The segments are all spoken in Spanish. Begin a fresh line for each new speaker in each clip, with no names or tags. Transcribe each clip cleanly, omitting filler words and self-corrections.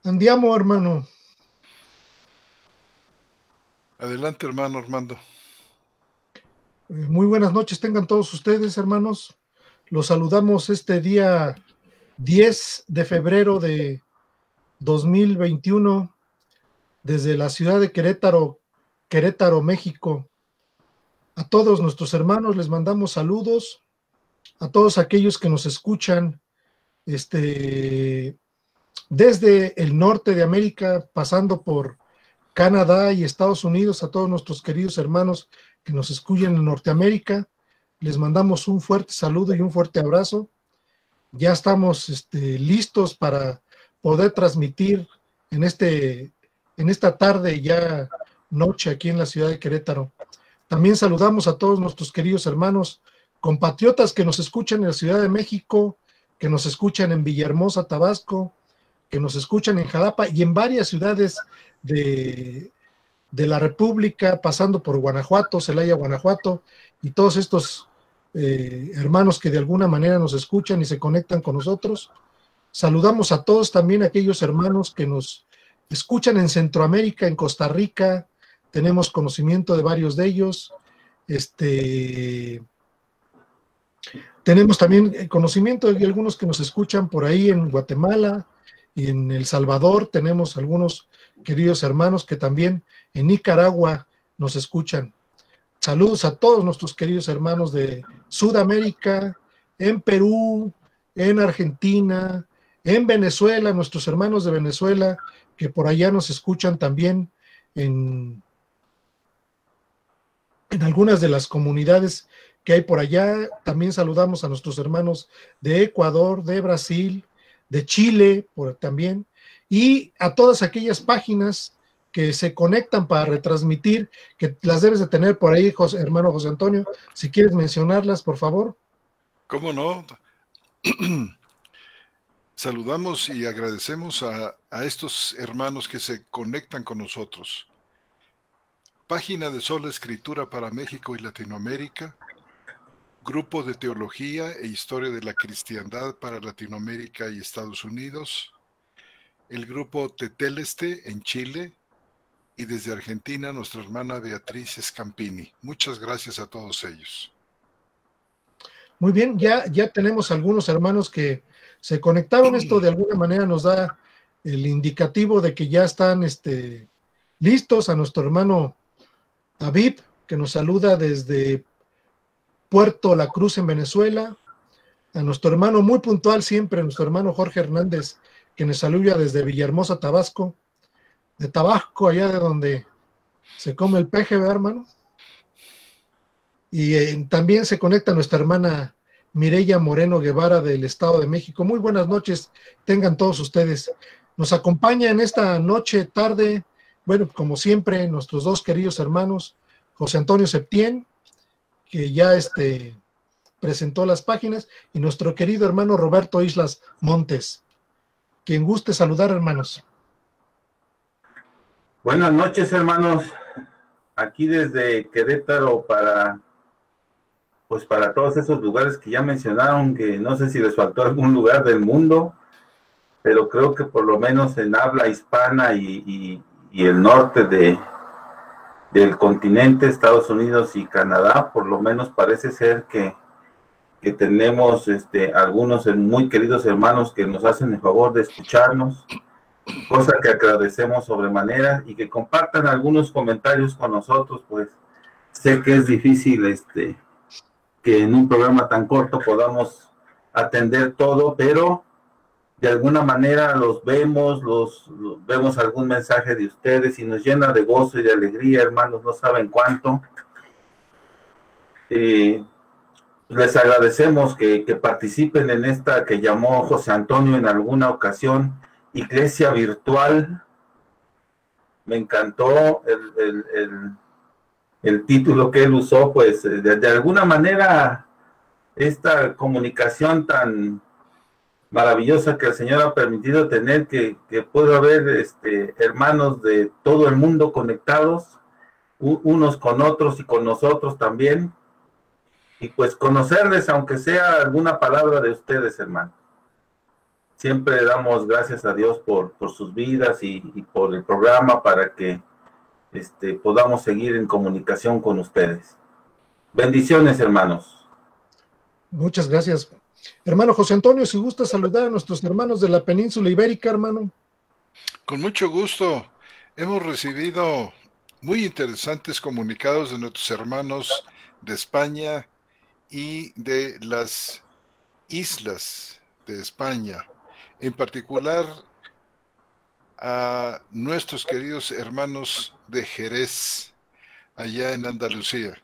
Andiamo, hermano.
Adelante, hermano Armando.
Muy buenas noches tengan todos ustedes, hermanos. Los saludamos este día 10 de febrero de 2021 desde la ciudad de Querétaro, Querétaro, México. A todos nuestros hermanos les mandamos saludos, a todos aquellos que nos escuchan desde el norte de América, pasando por Canadá y Estados Unidos, a todos nuestros queridos hermanos que nos escuchan en Norteamérica. Les mandamos un fuerte saludo y un fuerte abrazo. Ya estamos listos para poder transmitir en, en esta tarde, ya noche, aquí en la ciudad de Querétaro. También saludamos a todos nuestros queridos hermanos compatriotas que nos escuchan en la Ciudad de México, que nos escuchan en Villahermosa, Tabasco, que nos escuchan en Jalapa y en varias ciudades de la República, pasando por Guanajuato, Celaya, Guanajuato, y todos estos hermanos que de alguna manera nos escuchan y se conectan con nosotros. Saludamos a todos también aquellos hermanos que nos escuchan en Centroamérica, en Costa Rica, tenemos conocimiento de varios de ellos. Tenemos también conocimiento de algunos que nos escuchan por ahí en Guatemala y en El Salvador. Tenemos algunos queridos hermanos que también en Nicaragua nos escuchan. Saludos a todos nuestros queridos hermanos de Sudamérica, en Perú, en Argentina, en Venezuela, nuestros hermanos de Venezuela, que por allá nos escuchan también en algunas de las comunidades que hay por allá. También saludamos a nuestros hermanos de Ecuador, de Brasil, de Chile, también, y a todas aquellas páginas que se conectan para retransmitir, que las debes de tener por ahí, hermano José Antonio, si quieres mencionarlas, por favor.
¿Cómo no? Saludamos y agradecemos a estos hermanos que se conectan con nosotros. Página de Sola Escritura para México y Latinoamérica, Grupo de Teología e Historia de la Cristiandad para Latinoamérica y Estados Unidos, el Grupo Teteleste en Chile, y desde Argentina nuestra hermana Beatriz Scampini. Muchas gracias a todos ellos.
Muy bien, ya tenemos algunos hermanos que se conectaron. Esto de alguna manera nos da el indicativo de que ya están listos. A nuestro hermano Aviv, que nos saluda desde Puerto La Cruz en Venezuela, a nuestro hermano muy puntual siempre, nuestro hermano Jorge Hernández, que nos saluda desde Villahermosa, Tabasco, de Tabasco, allá de donde se come el peje, ¿verdad, hermano? Y también se conecta nuestra hermana Mireya Moreno Guevara del Estado de México. Muy buenas noches, tengan todos ustedes. Nos acompaña en esta noche, tarde, bueno, como siempre, nuestros dos queridos hermanos, José Antonio Septién, que ya presentó las páginas, y nuestro querido hermano Roberto Islas Montes. Quien guste saludar, hermanos.
Buenas noches, hermanos. Aquí desde Querétaro para todos esos lugares que ya mencionaron, que no sé si les faltó algún lugar del mundo, pero creo que por lo menos en habla hispana y el norte del continente, Estados Unidos y Canadá, por lo menos parece ser que tenemos algunos muy queridos hermanos que nos hacen el favor de escucharnos, cosa que agradecemos sobremanera, y que compartan algunos comentarios con nosotros, pues sé que es difícil que en un programa tan corto podamos atender todo, pero de alguna manera los vemos algún mensaje de ustedes y nos llena de gozo y de alegría, hermanos, no saben cuánto. Les agradecemos que participen en esta que llamó José Antonio en alguna ocasión Iglesia Virtual. Me encantó el título que él usó, pues de alguna manera esta comunicación tan maravillosa que el Señor ha permitido tener, que pueda haber hermanos de todo el mundo conectados, unos con otros y con nosotros también, y pues conocerles, aunque sea alguna palabra de ustedes, hermano. siempre damos gracias a Dios por sus vidas y por el programa para que podamos seguir en comunicación con ustedes. Bendiciones, hermanos.
Muchas gracias. Hermano José Antonio, si gusta saludar a nuestros hermanos de la península ibérica, hermano.
Con mucho gusto. Hemos recibido muy interesantes comunicados de nuestros hermanos de España y de las islas de España, en particular a nuestros queridos hermanos de Jerez, allá en Andalucía.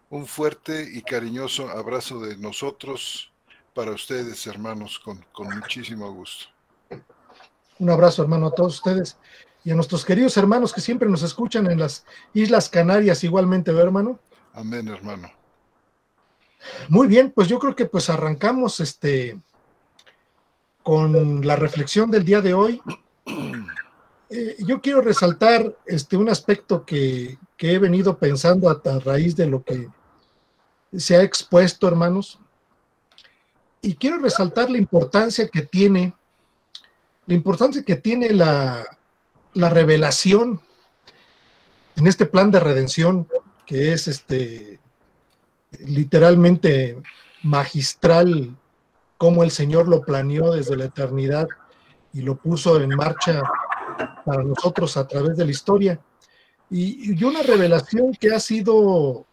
Un fuerte y cariñoso abrazo de nosotros para ustedes, hermanos, con muchísimo gusto.
Un abrazo, hermano, a todos ustedes y a nuestros queridos hermanos que siempre nos escuchan en las Islas Canarias igualmente, ¿verdad, hermano?
Amén, hermano.
Muy bien, pues yo creo que pues arrancamos con la reflexión del día de hoy. Yo quiero resaltar un aspecto que he venido pensando a raíz de lo que se ha expuesto, hermanos, y quiero resaltar la importancia que tiene la revelación en este plan de redención, que es literalmente magistral, como el Señor lo planeó desde la eternidad y lo puso en marcha para nosotros a través de la historia. Y una revelación que ha sido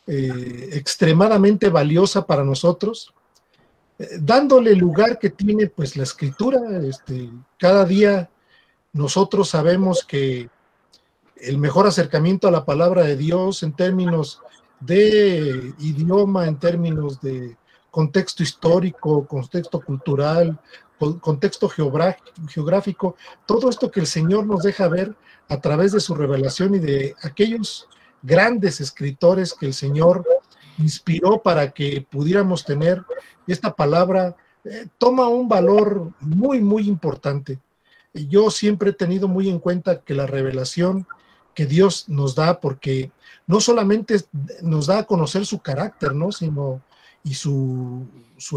extremadamente valiosa para nosotros, dándole el lugar que tiene pues la Escritura. Cada día nosotros sabemos que el mejor acercamiento a la palabra de Dios en términos de idioma, en términos de contexto histórico, contexto cultural, contexto geográfico, todo esto que el Señor nos deja ver a través de su revelación y de aquellos grandes escritores que el Señor inspiró para que pudiéramos tener esta palabra, toma un valor muy, muy importante. Yo siempre he tenido muy en cuenta que la revelación que Dios nos da, porque no solamente nos da a conocer su carácter, ¿no?, y su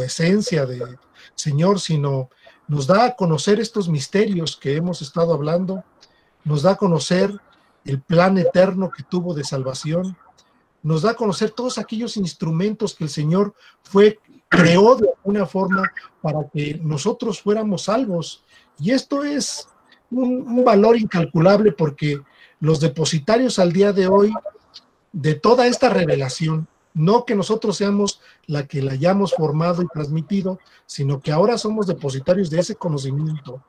esencia de Señor, sino nos da a conocer estos misterios que hemos estado hablando, nos da a conocer el plan eterno que tuvo de salvación, nos da a conocer todos aquellos instrumentos que el Señor creó de alguna forma para que nosotros fuéramos salvos. Y esto es un valor incalculable, porque los depositarios al día de hoy de toda esta revelación, no que nosotros seamos la que la hayamos formado y transmitido, sino que ahora somos depositarios de ese conocimiento,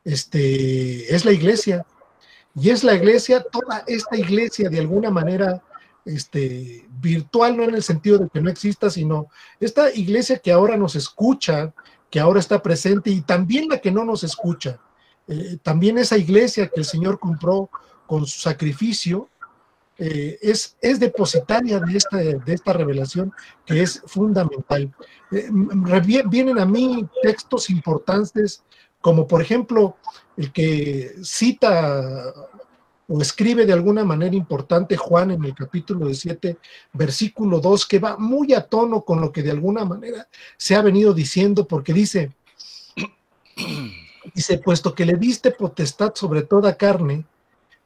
es la iglesia. Y es la iglesia, toda esta iglesia de alguna manera virtual, no en el sentido de que no exista, sino esta iglesia que ahora nos escucha, que ahora está presente, y también la que no nos escucha, también esa iglesia que el Señor compró con su sacrificio, es depositaria de esta revelación que es fundamental. Vienen a mí textos importantes, como por ejemplo el que cita o escribe de alguna manera importante Juan en el capítulo 7, versículo 2, que va muy a tono con lo que de alguna manera se ha venido diciendo, porque dice, puesto que le diste potestad sobre toda carne,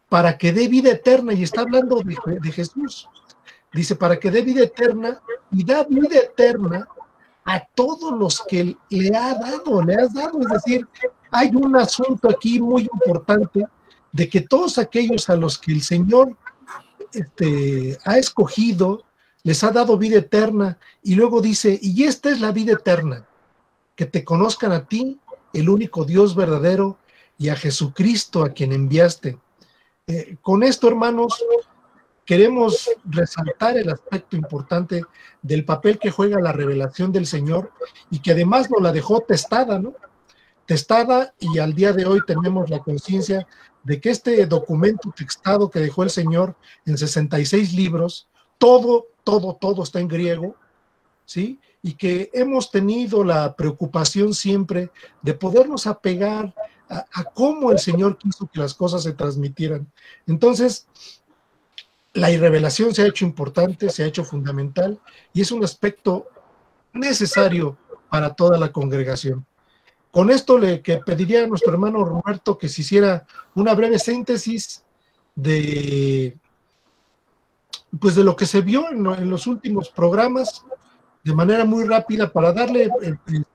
para que dé vida eterna, y está hablando de Jesús, dice, para que dé vida eterna, y da vida eterna a todos los que le has dado, es decir, hay un asunto aquí muy importante, de que todos aquellos a los que el Señor ha escogido, les ha dado vida eterna, y luego dice, y esta es la vida eterna, que te conozcan a ti, el único Dios verdadero, y a Jesucristo a quien enviaste. Con esto, hermanos, queremos resaltar el aspecto importante del papel que juega la revelación del Señor, y que además nos la dejó testada, ¿no? Testada, y al día de hoy tenemos la conciencia de que este documento textado que dejó el Señor en 66 libros, todo está en griego, ¿sí? Y que hemos tenido la preocupación siempre de podernos apegar a cómo el Señor quiso que las cosas se transmitieran. Entonces, la revelación se ha hecho importante, se ha hecho fundamental, y es un aspecto necesario para toda la congregación. Con esto que pediría a nuestro hermano Roberto que se hiciera una breve síntesis de, pues de lo que se vio en los últimos programas, de manera muy rápida, para darle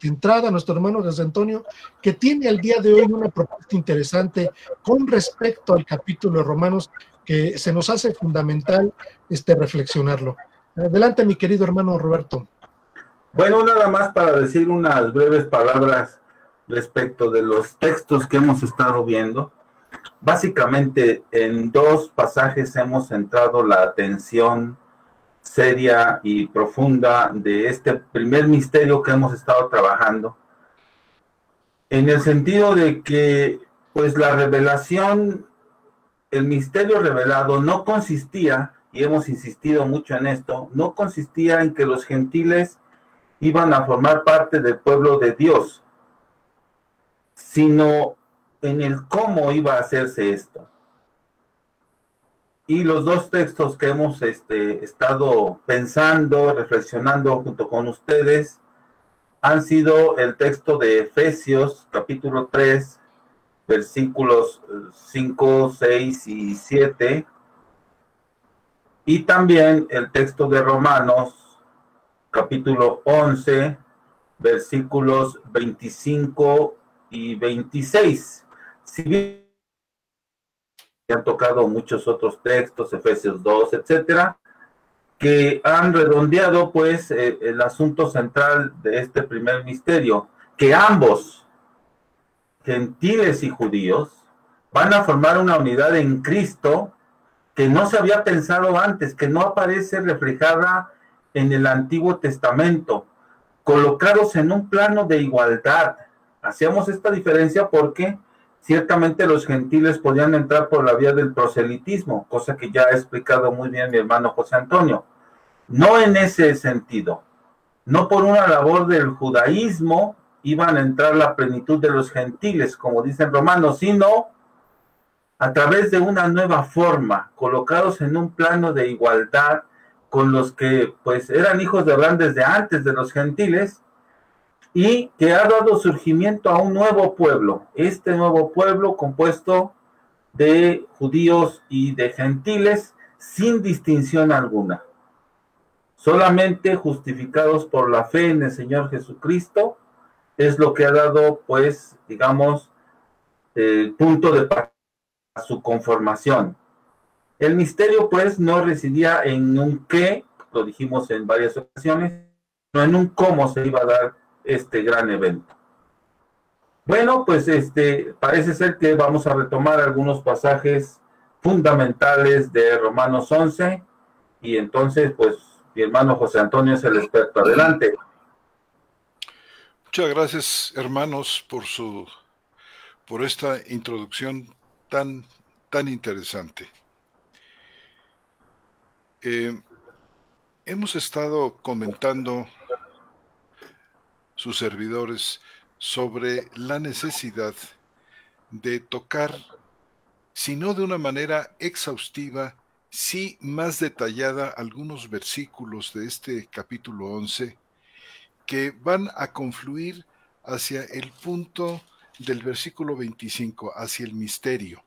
entrada a nuestro hermano José Antonio, que tiene al día de hoy una propuesta interesante con respecto al capítulo de Romanos, que se nos hace fundamental reflexionarlo. Adelante, mi querido hermano Roberto.
Bueno, nada más para decir unas breves palabras respecto de los textos que hemos estado viendo. Básicamente, en dos pasajes hemos centrado la atención seria y profunda de este primer misterio que hemos estado trabajando, en el sentido de que, pues, la revelación, el misterio revelado no consistía, y hemos insistido mucho en esto, no consistía en que los gentiles iban a formar parte del pueblo de Dios, sino en el cómo iba a hacerse esto. Y los dos textos que hemos estado pensando, reflexionando junto con ustedes, han sido el texto de Efesios, capítulo 3, versículos 5, 6 y 7, y también el texto de Romanos, capítulo 11, versículos 25 y 26. Si bien han tocado muchos otros textos, Efesios 2, etcétera, que han redondeado pues el asunto central de este primer misterio, que ambos, gentiles y judíos, van a formar una unidad en Cristo que no se había pensado antes, que no aparece reflejada en el Antiguo Testamento, colocados en un plano de igualdad. Hacíamos esta diferencia porque ciertamente los gentiles podían entrar por la vía del proselitismo, cosa que ya ha explicado muy bien mi hermano José Antonio. No en ese sentido, no por una labor del judaísmo iban a entrar la plenitud de los gentiles, como dicen Romanos, sino a través de una nueva forma, colocados en un plano de igualdad con los que pues eran hijos de Abraham desde antes de los gentiles, y que ha dado surgimiento a un nuevo pueblo, este nuevo pueblo compuesto de judíos y de gentiles sin distinción alguna, solamente justificados por la fe en el Señor Jesucristo, es lo que ha dado, pues, digamos, el punto de partida a su conformación. El misterio, pues, no residía en un qué, lo dijimos en varias ocasiones, sino en un cómo se iba a dar este gran evento. Bueno, pues parece ser que vamos a retomar algunos pasajes fundamentales de Romanos 11, y entonces, pues, mi hermano José Antonio es el experto. Adelante.
Muchas gracias, hermanos, por esta introducción tan interesante. Hemos estado comentando, sus servidores, sobre la necesidad de tocar, si no de una manera exhaustiva, sí más detallada, algunos versículos de este capítulo 11 que van a confluir hacia el punto del versículo 25, hacia el misterio.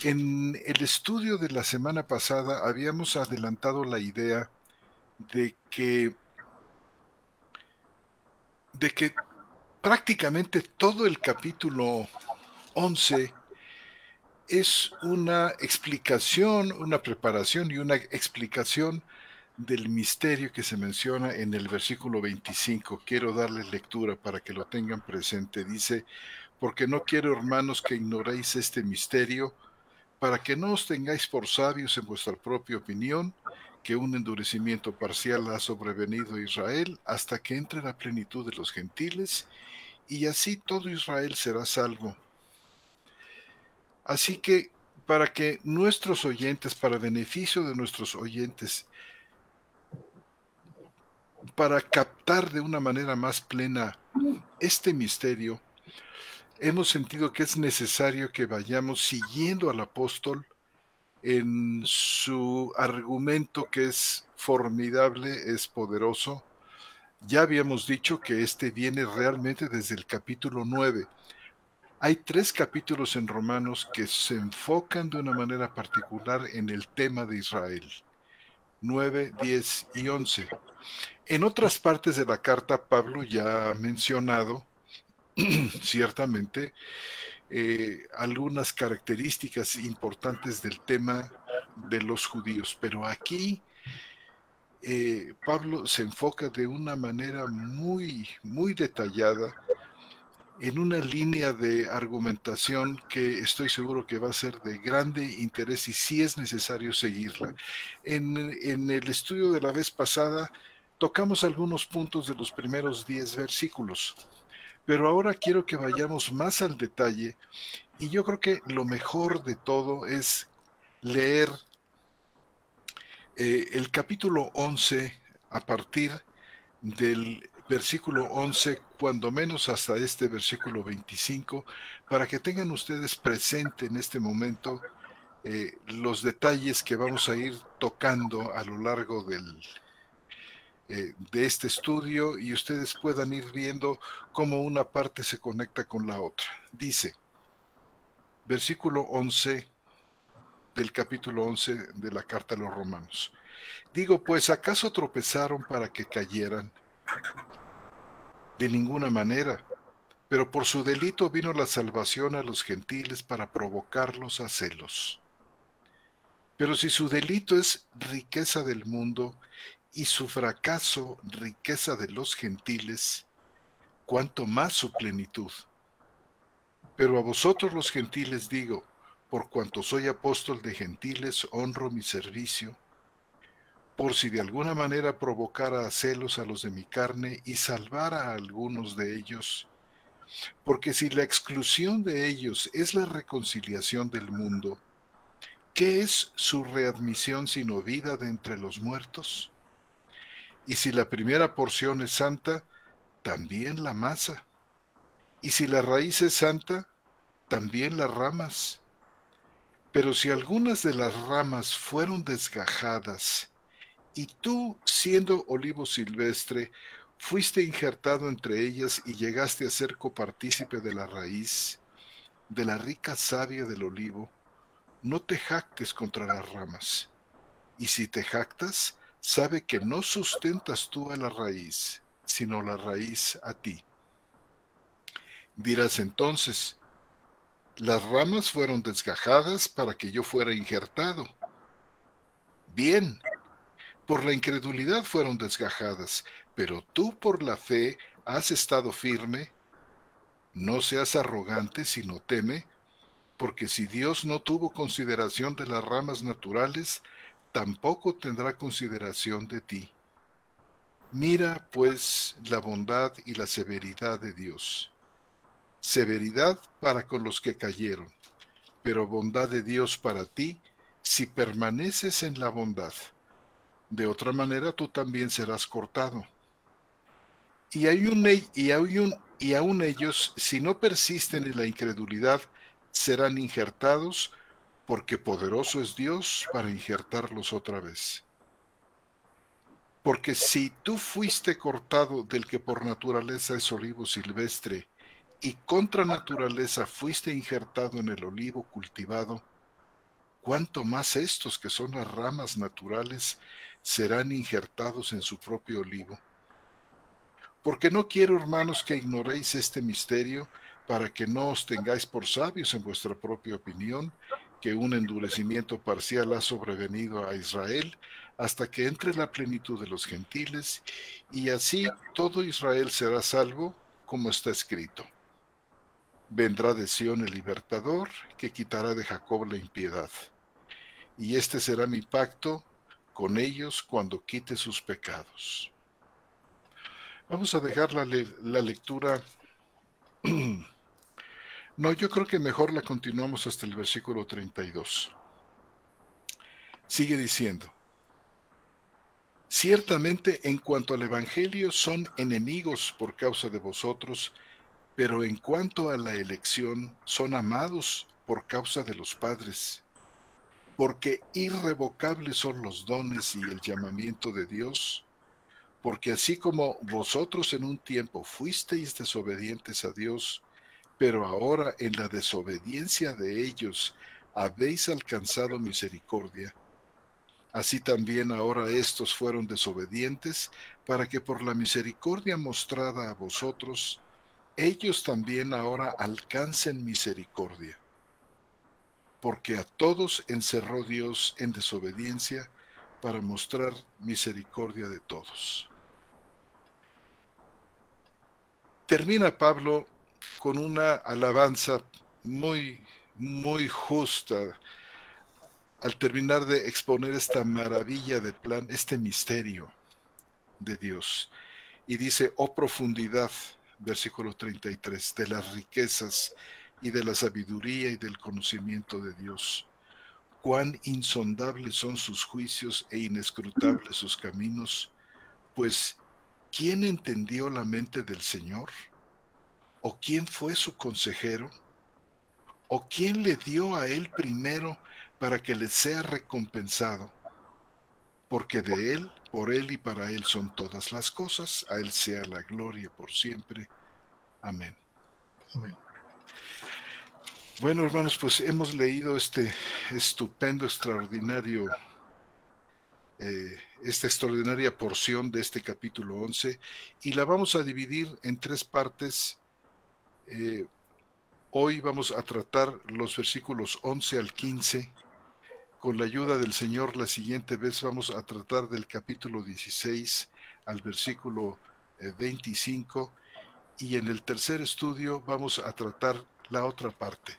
En el estudio de la semana pasada habíamos adelantado la idea de que prácticamente todo el capítulo 11 es una explicación, una preparación y una explicación del misterio que se menciona en el versículo 25. Quiero darles lectura para que lo tengan presente. Dice: porque no quiero, hermanos, que ignoréis este misterio, para que no os tengáis por sabios en vuestra propia opinión, que un endurecimiento parcial ha sobrevenido a Israel hasta que entre la plenitud de los gentiles, y así todo Israel será salvo. Así que, para que nuestros oyentes, para beneficio de nuestros oyentes, para captar de una manera más plena este misterio, hemos sentido que es necesario que vayamos siguiendo al apóstol en su argumento, que es formidable, es poderoso, Ya habíamos dicho que este viene realmente desde el capítulo 9. Hay 3 capítulos en Romanos que se enfocan de una manera particular en el tema de Israel. 9, 10 y 11. En otras partes de la carta, Pablo ya ha mencionado ciertamente algunas características importantes del tema de los judíos, pero aquí Pablo se enfoca de una manera muy, muy detallada en una línea de argumentación que estoy seguro que va a ser de grande interés y sí es necesario seguirla. En el estudio de la vez pasada tocamos algunos puntos de los primeros 10 versículos, pero ahora quiero que vayamos más al detalle y yo creo que lo mejor de todo es leer el capítulo 11 a partir del versículo 11, cuando menos hasta este versículo 25, para que tengan ustedes presente en este momento los detalles que vamos a ir tocando a lo largo de este estudio y ustedes puedan ir viendo cómo una parte se conecta con la otra. Dice, versículo 11 del capítulo 11 de la carta a los Romanos. Digo, pues, ¿acaso tropezaron para que cayeran? De ninguna manera. Pero por su delito vino la salvación a los gentiles para provocarlos a celos. Pero si su delito es riqueza del mundo y su fracaso riqueza de los gentiles, ¿cuánto más su plenitud? Pero a vosotros los gentiles digo, por cuanto soy apóstol de gentiles, honro mi servicio, por si de alguna manera provocara a celos a los de mi carne y salvara a algunos de ellos. Porque si la exclusión de ellos es la reconciliación del mundo, ¿qué es su readmisión sino vida de entre los muertos? Y si la primera porción es santa, también la masa. Y si la raíz es santa, también las ramas. Pero si algunas de las ramas fueron desgajadas, y tú, siendo olivo silvestre, fuiste injertado entre ellas y llegaste a ser copartícipe de la raíz, de la rica savia del olivo, no te jactes contra las ramas. Y si te jactas, sabe que no sustentas tú a la raíz, sino la raíz a ti. Dirás entonces, las ramas fueron desgajadas para que yo fuera injertado. Bien, por la incredulidad fueron desgajadas, pero tú por la fe has estado firme. No seas arrogante, sino teme, porque si Dios no tuvo consideración de las ramas naturales, tampoco tendrá consideración de ti. Mira, pues, la bondad y la severidad de Dios. Severidad para con los que cayeron, pero bondad de Dios para ti, si permaneces en la bondad. De otra manera tú también serás cortado. Y aún ellos, si no persisten en la incredulidad, serán injertados, porque poderoso es Dios para injertarlos otra vez. Porque si tú fuiste cortado del que por naturaleza es olivo silvestre, y contra naturaleza fuiste injertado en el olivo cultivado, cuánto más estos que son las ramas naturales serán injertados en su propio olivo. Porque no quiero, hermanos, que ignoréis este misterio, para que no os tengáis por sabios en vuestra propia opinión, que un endurecimiento parcial ha sobrevenido a Israel, hasta que entre la plenitud de los gentiles, y así todo Israel será salvo, como está escrito. Vendrá de Sión el libertador, que quitará de Jacob la impiedad. Y este será mi pacto con ellos cuando quite sus pecados. Vamos a dejar la lectura. No, yo creo que mejor la continuamos hasta el versículo 32. Sigue diciendo, ciertamente en cuanto al Evangelio son enemigos por causa de vosotros, pero en cuanto a la elección son amados por causa de los padres, porque irrevocables son los dones y el llamamiento de Dios, Porque así como vosotros en un tiempo fuisteis desobedientes a Dios, pero ahora en la desobediencia de ellos habéis alcanzado misericordia, así también ahora estos fueron desobedientes, para que por la misericordia mostrada a vosotros, ellos también ahora alcancen misericordia. Porque a todos encerró Dios en desobediencia para mostrar misericordia de todos. Termina Pablo con una alabanza muy, muy justa al terminar de exponer esta maravilla de plan, este misterio de Dios. Y dice, oh profundidad, versículo 33, de las riquezas y de la sabiduría y del conocimiento de Dios. Cuán insondables son sus juicios e inescrutables sus caminos, pues ¿quién entendió la mente del Señor? ¿O quién fue su consejero? ¿O quién le dio a él primero para que le sea recompensado? Porque de él, por él y para él son todas las cosas, a él sea la gloria por siempre. Amén.
Amén.
Bueno, hermanos, pues hemos leído este estupendo, extraordinario, esta extraordinaria porción de este capítulo 11 y la vamos a dividir en tres partes. Hoy vamos a tratar los versículos 11 al 15. Con la ayuda del Señor, la siguiente vez vamos a tratar del capítulo 16 al versículo 25 y en el tercer estudio vamos a tratar la otra parte.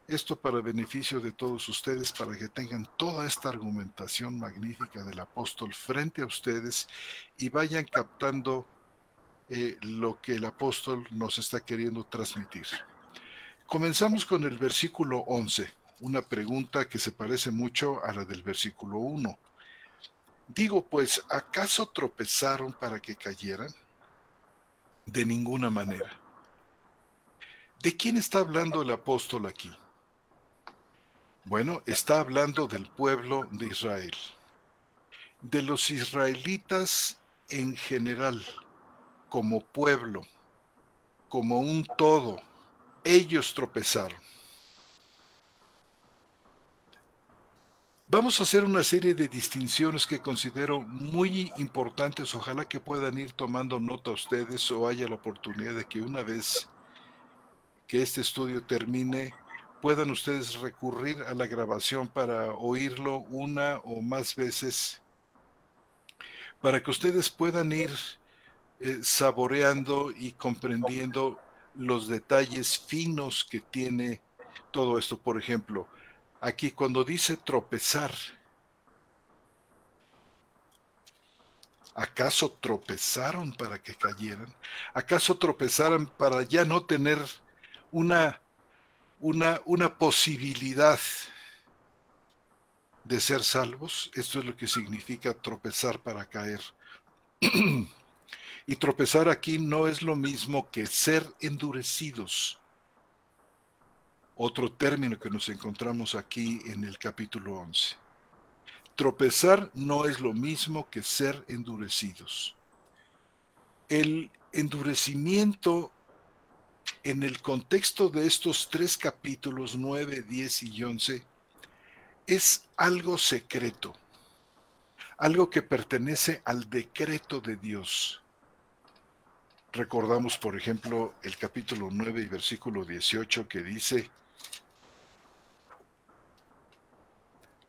Esto para beneficio de todos ustedes, para que tengan toda esta argumentación magnífica del apóstol frente a ustedes y vayan captando lo que el apóstol nos está queriendo transmitir. Comenzamos con el versículo 11, una pregunta que se parece mucho a la del versículo 1. Digo, pues, ¿acaso tropezaron para que cayeran? De ninguna manera. ¿De quién está hablando el apóstol aquí? Bueno, está hablando del pueblo de Israel, de los israelitas en general, como pueblo, como un todo. Ellos tropezaron. Vamos a hacer una serie de distinciones que considero muy importantes. Ojalá que puedan ir tomando nota ustedes o haya la oportunidad de que una vez que este estudio termine, puedan ustedes recurrir a la grabación para oírlo una o más veces, para que ustedes puedan ir saboreando y comprendiendo los detalles finos que tiene todo esto. Por ejemplo, aquí cuando dice tropezar, ¿acaso tropezaron para que cayeran? ¿Acaso tropezaron para ya no tener una posibilidad de ser salvos? Esto es lo que significa tropezar para caer. Y tropezar aquí no es lo mismo que ser endurecidos. Otro término que nos encontramos aquí en el capítulo 11. Tropezar no es lo mismo que ser endurecidos. El endurecimiento en el contexto de estos tres capítulos, 9, 10 y 11, es algo secreto, algo que pertenece al decreto de Dios. Recordamos, por ejemplo, el capítulo 9 y versículo 18 que dice,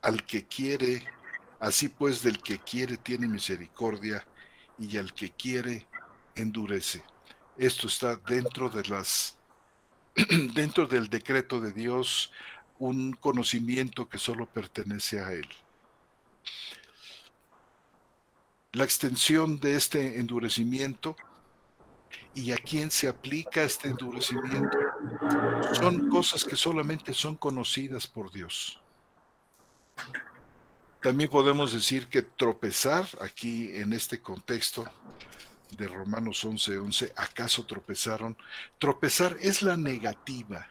al que quiere, así pues del que quiere tiene misericordia, y al que quiere endurece. Esto está dentro de dentro del decreto de Dios, un conocimiento que solo pertenece a Él. La extensión de este endurecimiento y a quién se aplica este endurecimiento son cosas que solamente son conocidas por Dios. También podemos decir que tropezar aquí en este contexto de Romanos 11:11, ¿acaso tropezaron? Tropezar es la negativa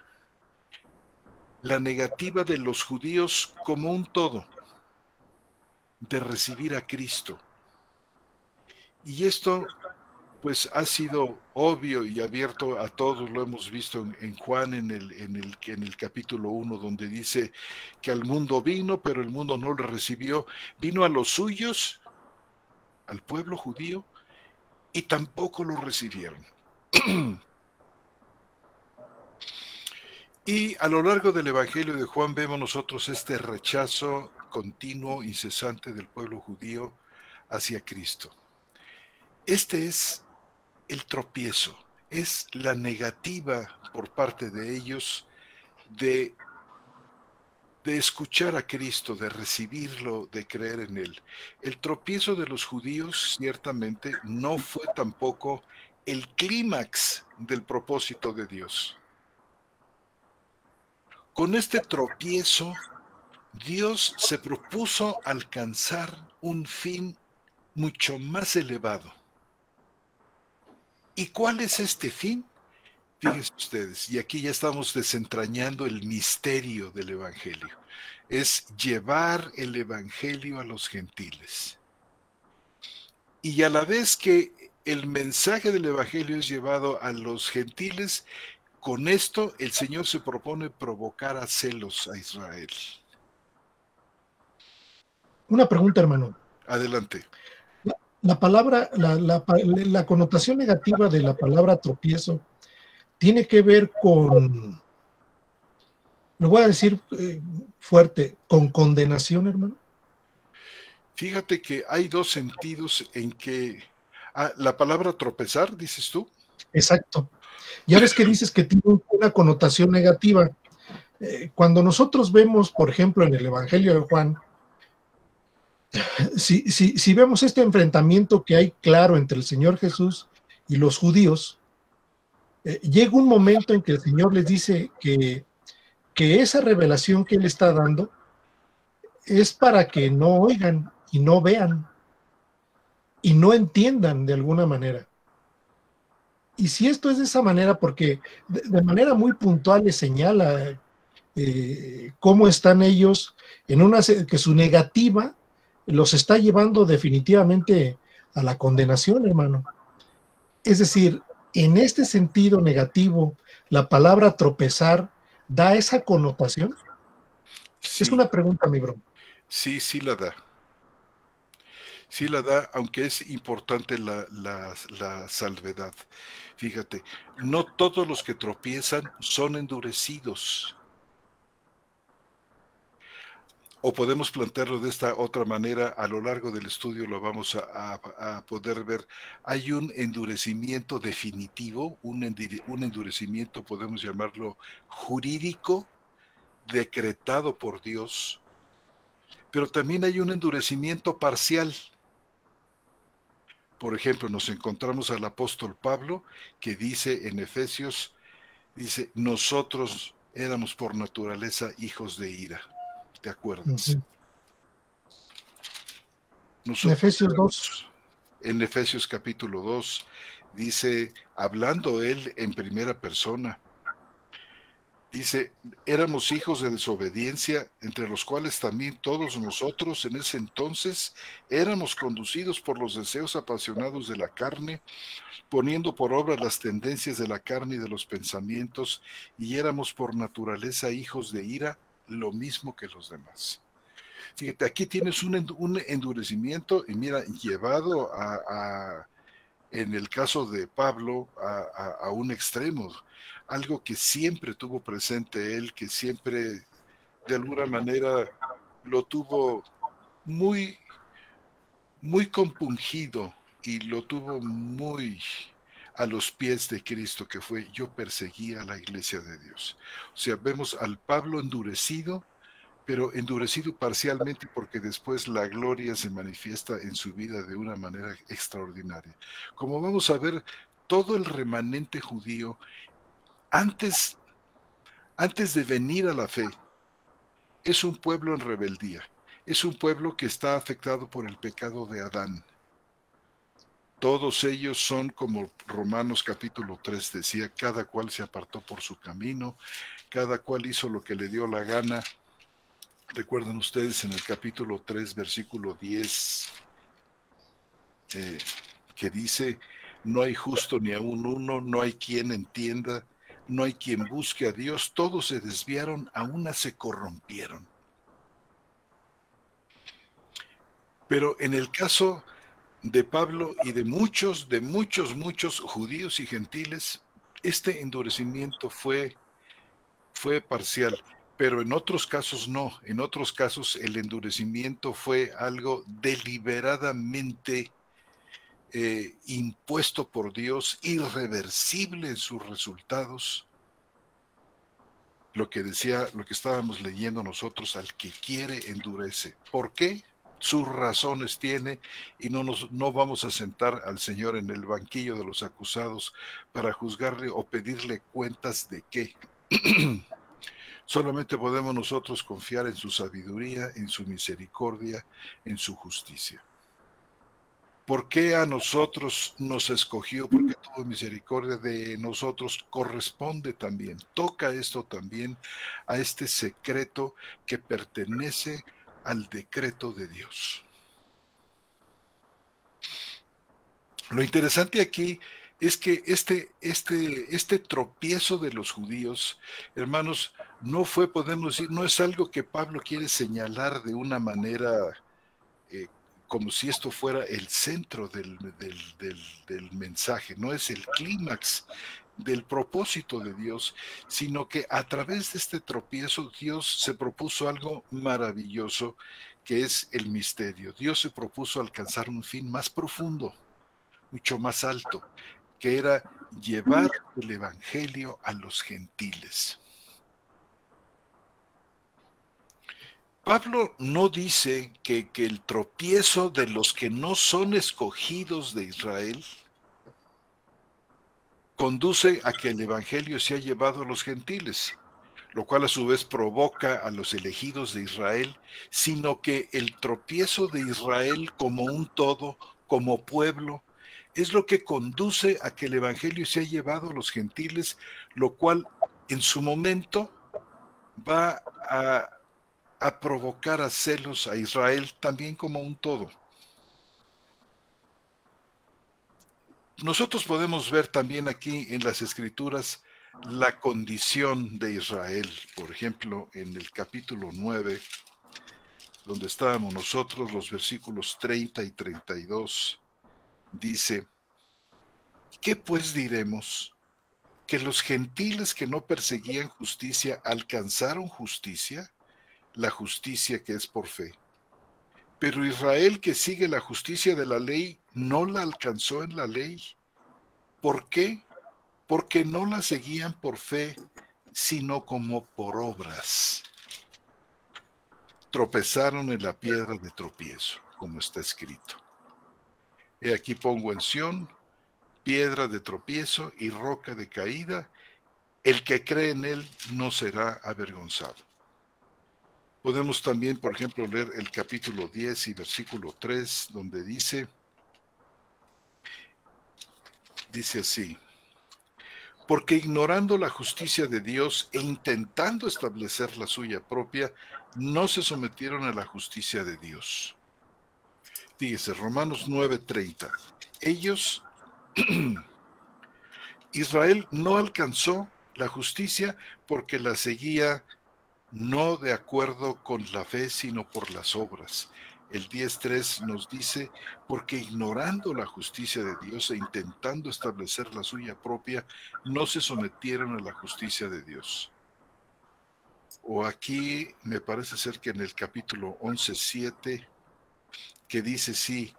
de los judíos como un todo, de recibir a Cristo. Y esto pues ha sido obvio y abierto a todos, lo hemos visto en Juan en el capítulo 1, donde dice que al mundo vino, pero el mundo no lo recibió. Vino a los suyos, al pueblo judío, y tampoco lo recibieron. Y a lo largo del Evangelio de Juan vemos nosotros este rechazo continuo, incesante del pueblo judío hacia Cristo. Este es el tropiezo, es la negativa por parte de ellos de escuchar a Cristo, de recibirlo, de creer en Él. El tropiezo de los judíos ciertamente no fue tampoco el clímax del propósito de Dios. Con este tropiezo, Dios se propuso alcanzar un fin mucho más elevado. ¿Y cuál es este fin? Fíjense ustedes, y aquí ya estamos desentrañando el misterio del Evangelio. Es llevar el Evangelio a los gentiles. Y a la vez que el mensaje del Evangelio es llevado a los gentiles, con esto el Señor se propone provocar a celos a Israel.
Una pregunta, hermano.
Adelante.
La palabra, la connotación negativa de la palabra tropiezo tiene que ver con, lo voy a decir fuerte, con condenación, hermano.
Fíjate que hay dos sentidos en que la palabra tropezar, dices tú.
Exacto. Ya ves que dices que tiene una connotación negativa. Cuando nosotros vemos, por ejemplo, en el Evangelio de Juan, si vemos este enfrentamiento que hay claro entre el Señor Jesús y los judíos, llega un momento en que el Señor les dice que esa revelación que Él está dando es para que no oigan y no vean y no entiendan de alguna manera. Y si esto es de esa manera, porque de manera muy puntual les señala cómo están ellos en que su negativa los está llevando definitivamente a la condenación, hermano. Es decir, en este sentido negativo, la palabra tropezar da esa connotación.
Sí,
es una pregunta, mi bro.
Sí, sí la da. Sí la da, aunque es importante la salvedad. Fíjate, no todos los que tropiezan son endurecidos. O podemos plantearlo de esta otra manera, a lo largo del estudio lo vamos a poder ver. Hay un endurecimiento definitivo, un endurecimiento, podemos llamarlo jurídico, decretado por Dios, pero también hay un endurecimiento parcial. Por ejemplo, nos encontramos al apóstol Pablo que dice en Efesios, dice, nosotros éramos por naturaleza hijos de ira. ¿Te acuerdas?
En Efesios 2.
En Efesios capítulo 2 dice, hablando él en primera persona, dice, éramos hijos de desobediencia, entre los cuales también todos nosotros en ese entonces éramos conducidos por los deseos apasionados de la carne, poniendo por obra las tendencias de la carne y de los pensamientos, y éramos por naturaleza hijos de ira, lo mismo que los demás. Fíjate, aquí tienes un endurecimiento, y mira, llevado en el caso de Pablo, a un extremo, algo que siempre tuvo presente él, que siempre de alguna manera lo tuvo muy, muy compungido y lo tuvo muy a los pies de Cristo, que fue, yo perseguía a la iglesia de Dios. O sea, vemos al Pablo endurecido, pero endurecido parcialmente porque después la gloria se manifiesta en su vida de una manera extraordinaria. Como vamos a ver, todo el remanente judío, antes de venir a la fe, es un pueblo en rebeldía, es un pueblo que está afectado por el pecado de Adán. Todos ellos son, como Romanos capítulo 3 decía, cada cual se apartó por su camino, cada cual hizo lo que le dio la gana. Recuerdan ustedes en el capítulo 3, versículo 10, que dice, no hay justo ni aun uno, no hay quien entienda, no hay quien busque a Dios, todos se desviaron, a una se corrompieron. Pero en el caso de Pablo y de muchos judíos y gentiles, este endurecimiento fue parcial, pero en otros casos no. En otros casos el endurecimiento fue algo deliberadamente impuesto por Dios, irreversible en sus resultados. Lo que estábamos leyendo nosotros, al que quiere endurece. ¿Por qué? Sus razones tiene, y no vamos a sentar al Señor en el banquillo de los acusados para juzgarle o pedirle cuentas de qué. Solamente podemos nosotros confiar en su sabiduría, en su misericordia, en su justicia. ¿Por qué a nosotros nos escogió? Porque tuvo misericordia de nosotros, corresponde también, toca esto también a este secreto que pertenece al decreto de Dios. Lo interesante aquí es que este tropiezo de los judíos, hermanos, no fue, podemos decir, no es algo que Pablo quiere señalar de una manera como si esto fuera el centro del mensaje, no es el clímax del propósito de Dios, sino que a través de este tropiezo Dios se propuso algo maravilloso, que es el misterio. Dios se propuso alcanzar un fin más profundo, mucho más alto, que era llevar el evangelio a los gentiles. Pablo no dice que el tropiezo de los que no son escogidos de Israel conduce a que el evangelio sea llevado a los gentiles, lo cual a su vez provoca a los elegidos de Israel, sino que el tropiezo de Israel como un todo, como pueblo, es lo que conduce a que el evangelio sea llevado a los gentiles, lo cual en su momento va a provocar a celos a Israel también como un todo. Nosotros podemos ver también aquí en las Escrituras la condición de Israel. Por ejemplo, en el capítulo 9, donde estábamos nosotros, los versículos 30 y 32, dice, ¿qué pues diremos? ¿Que los gentiles que no perseguían justicia alcanzaron justicia? La justicia que es por fe. Pero Israel, que sigue la justicia de la ley, no la alcanzó en la ley. ¿Por qué? Porque no la seguían por fe, sino como por obras. Tropezaron en la piedra de tropiezo, como está escrito. He aquí pongo en Sión piedra de tropiezo y roca de caída. El que cree en él no será avergonzado. Podemos también, por ejemplo, leer el capítulo 10 y versículo 3, donde dice así, porque ignorando la justicia de Dios e intentando establecer la suya propia, no se sometieron a la justicia de Dios. Fíjese, Romanos 9:30. Ellos, Israel no alcanzó la justicia porque la seguía no de acuerdo con la fe, sino por las obras. El 10:3 nos dice, porque ignorando la justicia de Dios e intentando establecer la suya propia, no se sometieron a la justicia de Dios. O aquí me parece ser que en el capítulo 11:7, que dice, sí,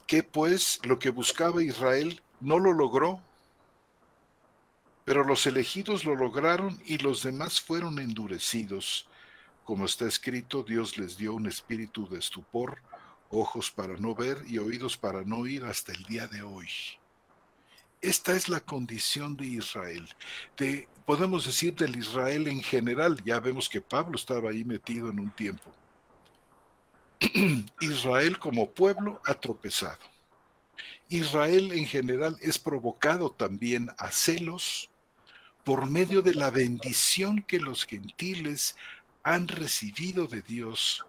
que pues lo que buscaba Israel no lo logró, pero los elegidos lo lograron y los demás fueron endurecidos. Como está escrito, Dios les dio un espíritu de estupor, ojos para no ver y oídos para no oír hasta el día de hoy. Esta es la condición de Israel. Podemos decir del Israel en general, ya vemos que Pablo estaba ahí metido en un tiempo. Israel como pueblo ha tropezado. Israel en general es provocado también a celos por medio de la bendición que los gentiles han recibido de Dios.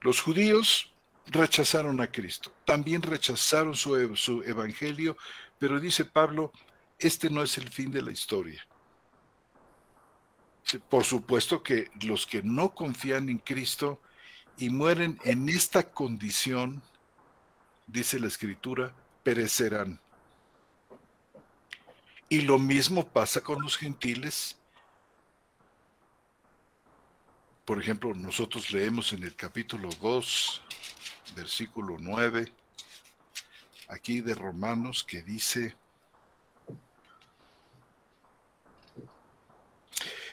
Los judíos rechazaron a Cristo, también rechazaron su evangelio, pero dice Pablo, este no es el fin de la historia. Por supuesto que los que no confían en Cristo y mueren en esta condición, dice la Escritura, perecerán. Y lo mismo pasa con los gentiles. Por ejemplo, nosotros leemos en el capítulo 2, versículo 9, aquí de Romanos, que dice: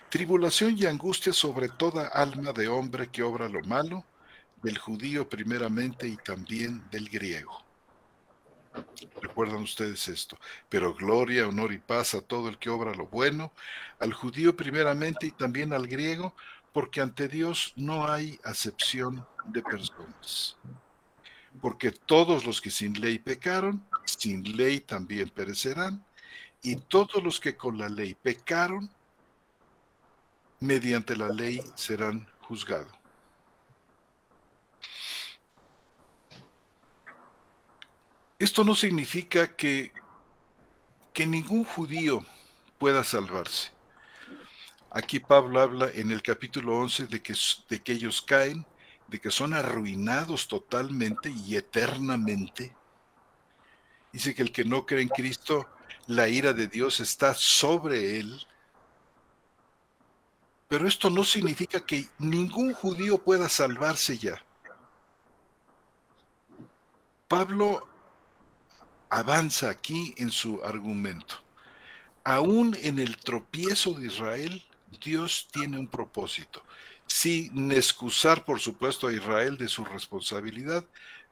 tribulación y angustia sobre toda alma de hombre que obra lo malo, del judío primeramente y también del griego. ¿Recuerdan ustedes esto? Pero gloria, honor y paz a todo el que obra lo bueno, al judío primeramente y también al griego, porque ante Dios no hay acepción de personas. Porque todos los que sin ley pecaron, sin ley también perecerán, y todos los que con la ley pecaron, mediante la ley serán juzgados. Esto no significa que ningún judío pueda salvarse. Aquí Pablo habla en el capítulo 11 de que ellos caen, de que son arruinados totalmente y eternamente. Dice que el que no cree en Cristo, la ira de Dios está sobre él. Pero esto no significa que ningún judío pueda salvarse ya. Pablo avanza aquí en su argumento. Aún en el tropiezo de Israel, Dios tiene un propósito. Sin excusar, por supuesto, a Israel de su responsabilidad,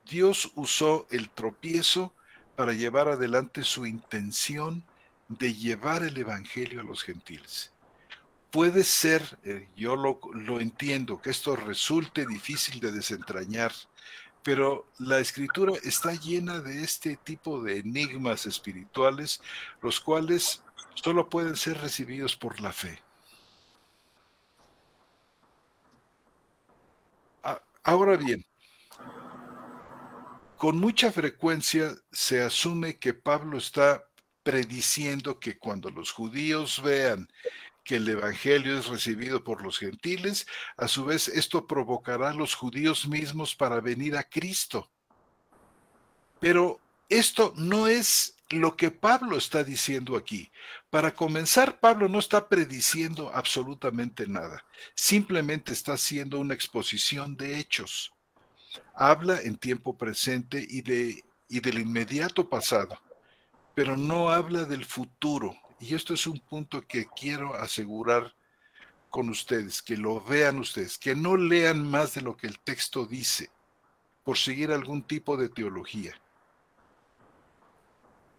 Dios usó el tropiezo para llevar adelante su intención de llevar el evangelio a los gentiles. Puede ser, yo lo entiendo, que esto resulte difícil de desentrañar, pero la Escritura está llena de este tipo de enigmas espirituales, los cuales solo pueden ser recibidos por la fe. Ahora bien, con mucha frecuencia se asume que Pablo está prediciendo que cuando los judíos vean que el evangelio es recibido por los gentiles, a su vez esto provocará a los judíos mismos para venir a Cristo. Pero esto no es lo que Pablo está diciendo aquí. Para comenzar, Pablo no está prediciendo absolutamente nada. Simplemente está haciendo una exposición de hechos. Habla en tiempo presente y del inmediato pasado, pero no habla del futuro. Y esto es un punto que quiero asegurar con ustedes, que lo vean ustedes, que no lean más de lo que el texto dice, por seguir algún tipo de teología.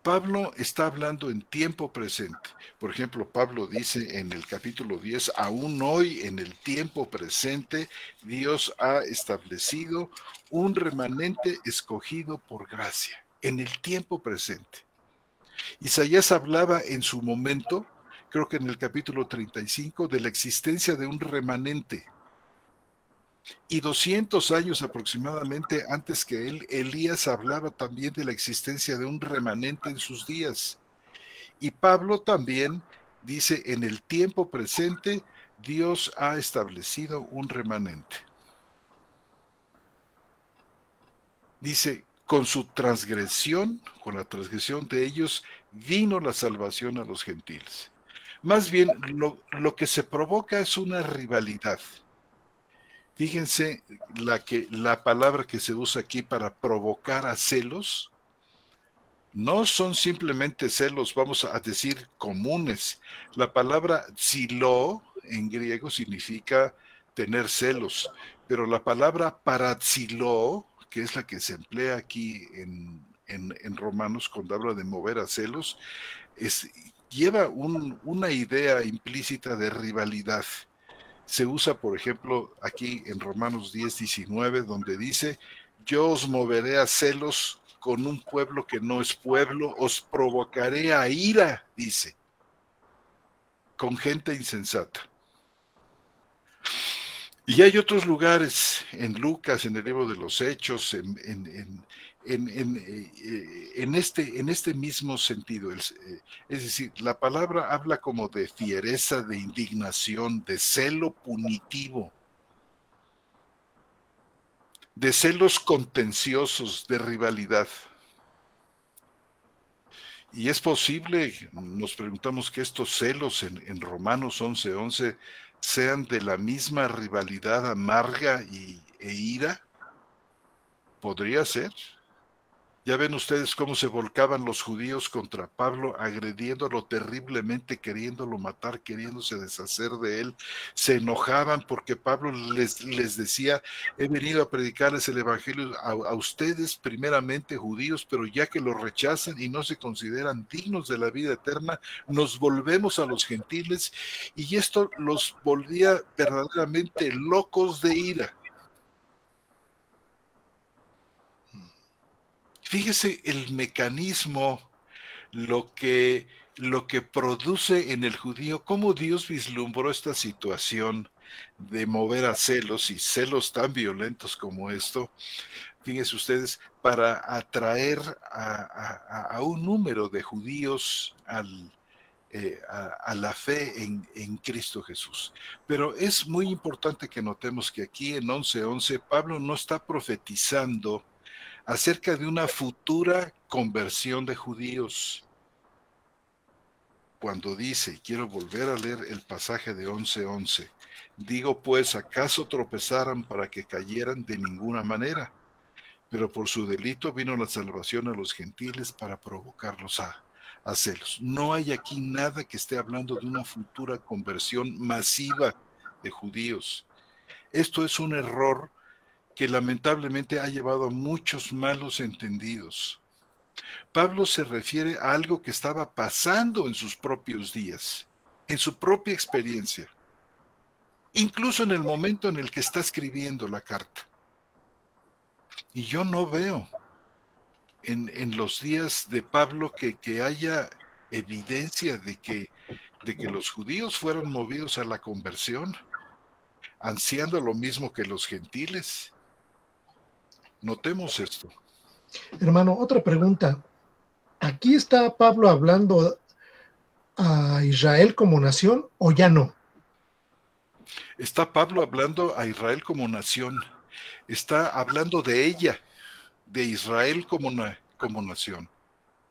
Pablo está hablando en tiempo presente. Por ejemplo, Pablo dice en el capítulo 10, aún hoy en el tiempo presente, Dios ha establecido un remanente escogido por gracia, en el tiempo presente. Isaías hablaba en su momento, creo que en el capítulo 35, de la existencia de un remanente. Y 200 años aproximadamente antes que él, Elías hablaba también de la existencia de un remanente en sus días. Y Pablo también dice, en el tiempo presente, Dios ha establecido un remanente. Dice, con su transgresión, con la transgresión de ellos, vino la salvación a los gentiles. Más bien, lo que se provoca es una rivalidad. Fíjense la palabra que se usa aquí para provocar a celos. No son simplemente celos, vamos a decir, comunes. La palabra ziló en griego significa tener celos, pero la palabra paratziló, que es la que se emplea aquí en Romanos cuando habla de mover a celos, lleva una idea implícita de rivalidad. Se usa, por ejemplo, aquí en Romanos 10:19, donde dice, yo os moveré a celos con un pueblo que no es pueblo, os provocaré a ira, dice, con gente insensata. Y hay otros lugares, en Lucas, en el libro de los Hechos, en este mismo sentido. Es decir, la palabra habla como de fiereza, de indignación, de celo punitivo, de celos contenciosos, de rivalidad. Y es posible, nos preguntamos, que estos celos en Romanos 11:11 sean de la misma rivalidad amarga e ira. ¿Podría ser? Ya ven ustedes cómo se volcaban los judíos contra Pablo, agrediéndolo terriblemente, queriéndolo matar, queriéndose deshacer de él. Se enojaban porque Pablo les decía: he venido a predicarles el evangelio a ustedes, primeramente judíos, pero ya que lo rechazan y no se consideran dignos de la vida eterna, nos volvemos a los gentiles, y esto los volvía verdaderamente locos de ira. Fíjese el mecanismo, lo que produce en el judío, cómo Dios vislumbró esta situación de mover a celos, y celos tan violentos como esto, fíjense ustedes, para atraer a un número de judíos a la fe en Cristo Jesús. Pero es muy importante que notemos que aquí en 11:11 Pablo no está profetizando acerca de una futura conversión de judíos. Cuando dice, y quiero volver a leer el pasaje de 11:11, digo pues, ¿acaso tropezaran para que cayeran? De ninguna manera, pero por su delito vino la salvación a los gentiles para provocarlos a celos. No hay aquí nada que esté hablando de una futura conversión masiva de judíos. Esto es un error que lamentablemente ha llevado a muchos malos entendidos. Pablo se refiere a algo que estaba pasando en sus propios días, en su propia experiencia, incluso en el momento en el que está escribiendo la carta. Y yo no veo en los días de Pablo que haya evidencia de que los judíos fueron movidos a la conversión, ansiando lo mismo que los gentiles. Notemos esto.
Hermano, otra pregunta. ¿Aquí está Pablo hablando a Israel como nación o ya no?
Está Pablo hablando a Israel como nación. Está hablando de ella, de Israel como nación.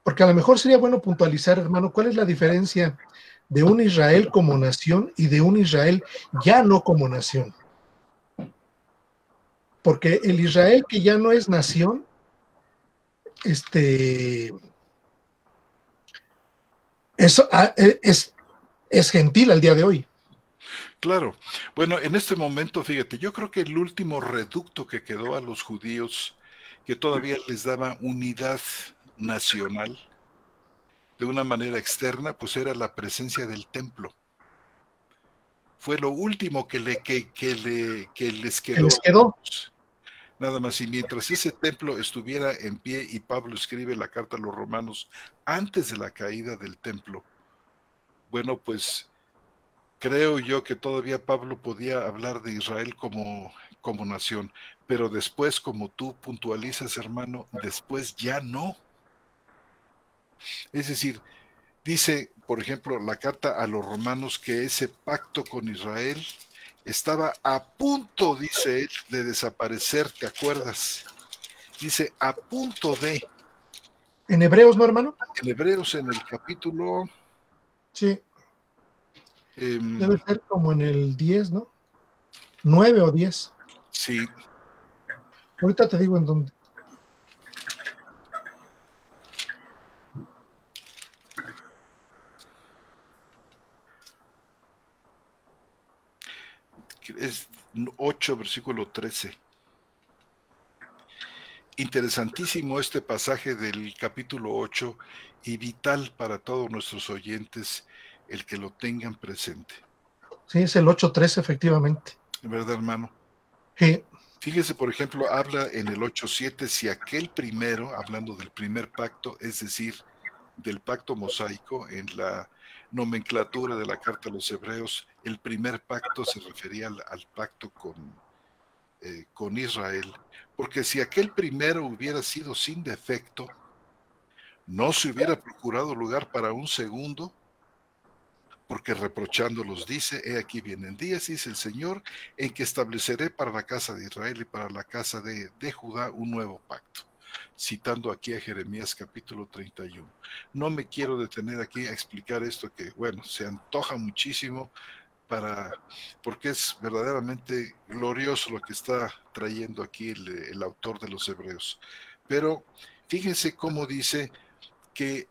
Porque a lo mejor sería bueno puntualizar, hermano, ¿cuál es la diferencia de un Israel como nación y de un Israel ya no como nación? Porque el Israel que ya no es nación, es gentil al día de hoy.
Claro. Bueno, en este momento, fíjate, yo creo que el último reducto que quedó a los judíos, que todavía les daba unidad nacional de una manera externa, pues era la presencia del templo. Fue lo último que les quedó. Nada más, y mientras ese templo estuviera en pie, y Pablo escribe la carta a los romanos antes de la caída del templo, bueno, pues creo yo que todavía Pablo podía hablar de Israel como nación, pero después, como tú puntualizas, hermano, después ya no. Es decir, dice, por ejemplo, la carta a los romanos que ese pacto con Israel estaba a punto, dice él, de desaparecer, ¿te acuerdas? Dice, a punto de.
¿En Hebreos, no, hermano?
En Hebreos, en el capítulo...
Sí. Debe ser como en el 10, ¿no? 9 o 10.
Sí.
Ahorita te digo en dónde.
Es 8, versículo 13. Interesantísimo este pasaje del capítulo 8 y vital para todos nuestros oyentes el que lo tengan presente.
Sí, es el 8:13, efectivamente.
¿Verdad, hermano?
Sí.
Fíjese, por ejemplo, habla en el 8:7, si aquel primero, hablando del primer pacto, es decir, del pacto mosaico en la nomenclatura de la carta a los hebreos, el primer pacto se refería al pacto con Israel, porque si aquel primero hubiera sido sin defecto, no se hubiera procurado lugar para un segundo, porque reprochándolos dice, he aquí vienen días, dice el Señor, en que estableceré para la casa de Israel y para la casa de Judá un nuevo pacto. Citando aquí a Jeremías capítulo 31. No me quiero detener aquí a explicar esto que, bueno, se antoja muchísimo porque es verdaderamente glorioso lo que está trayendo aquí el autor de los Hebreos. Pero fíjense cómo dice que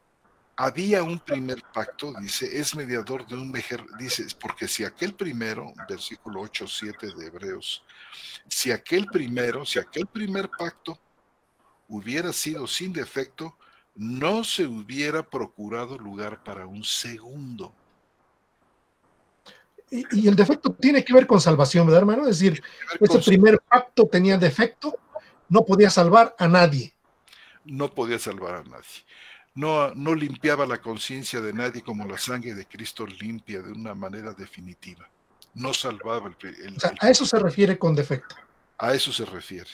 había un primer pacto, dice, es mediador de un mejor, dice, porque si aquel primero, versículo 8-7 de Hebreos, si aquel primer pacto hubiera sido sin defecto, no se hubiera procurado lugar para un segundo.
Y el defecto tiene que ver con salvación, ¿verdad, hermano? Es decir, ese primer pacto tenía defecto, no podía salvar a nadie.
No podía salvar a nadie. No limpiaba la conciencia de nadie como la sangre de Cristo limpia de una manera definitiva. No salvaba
o sea, a eso se refiere con defecto.
A eso se refiere.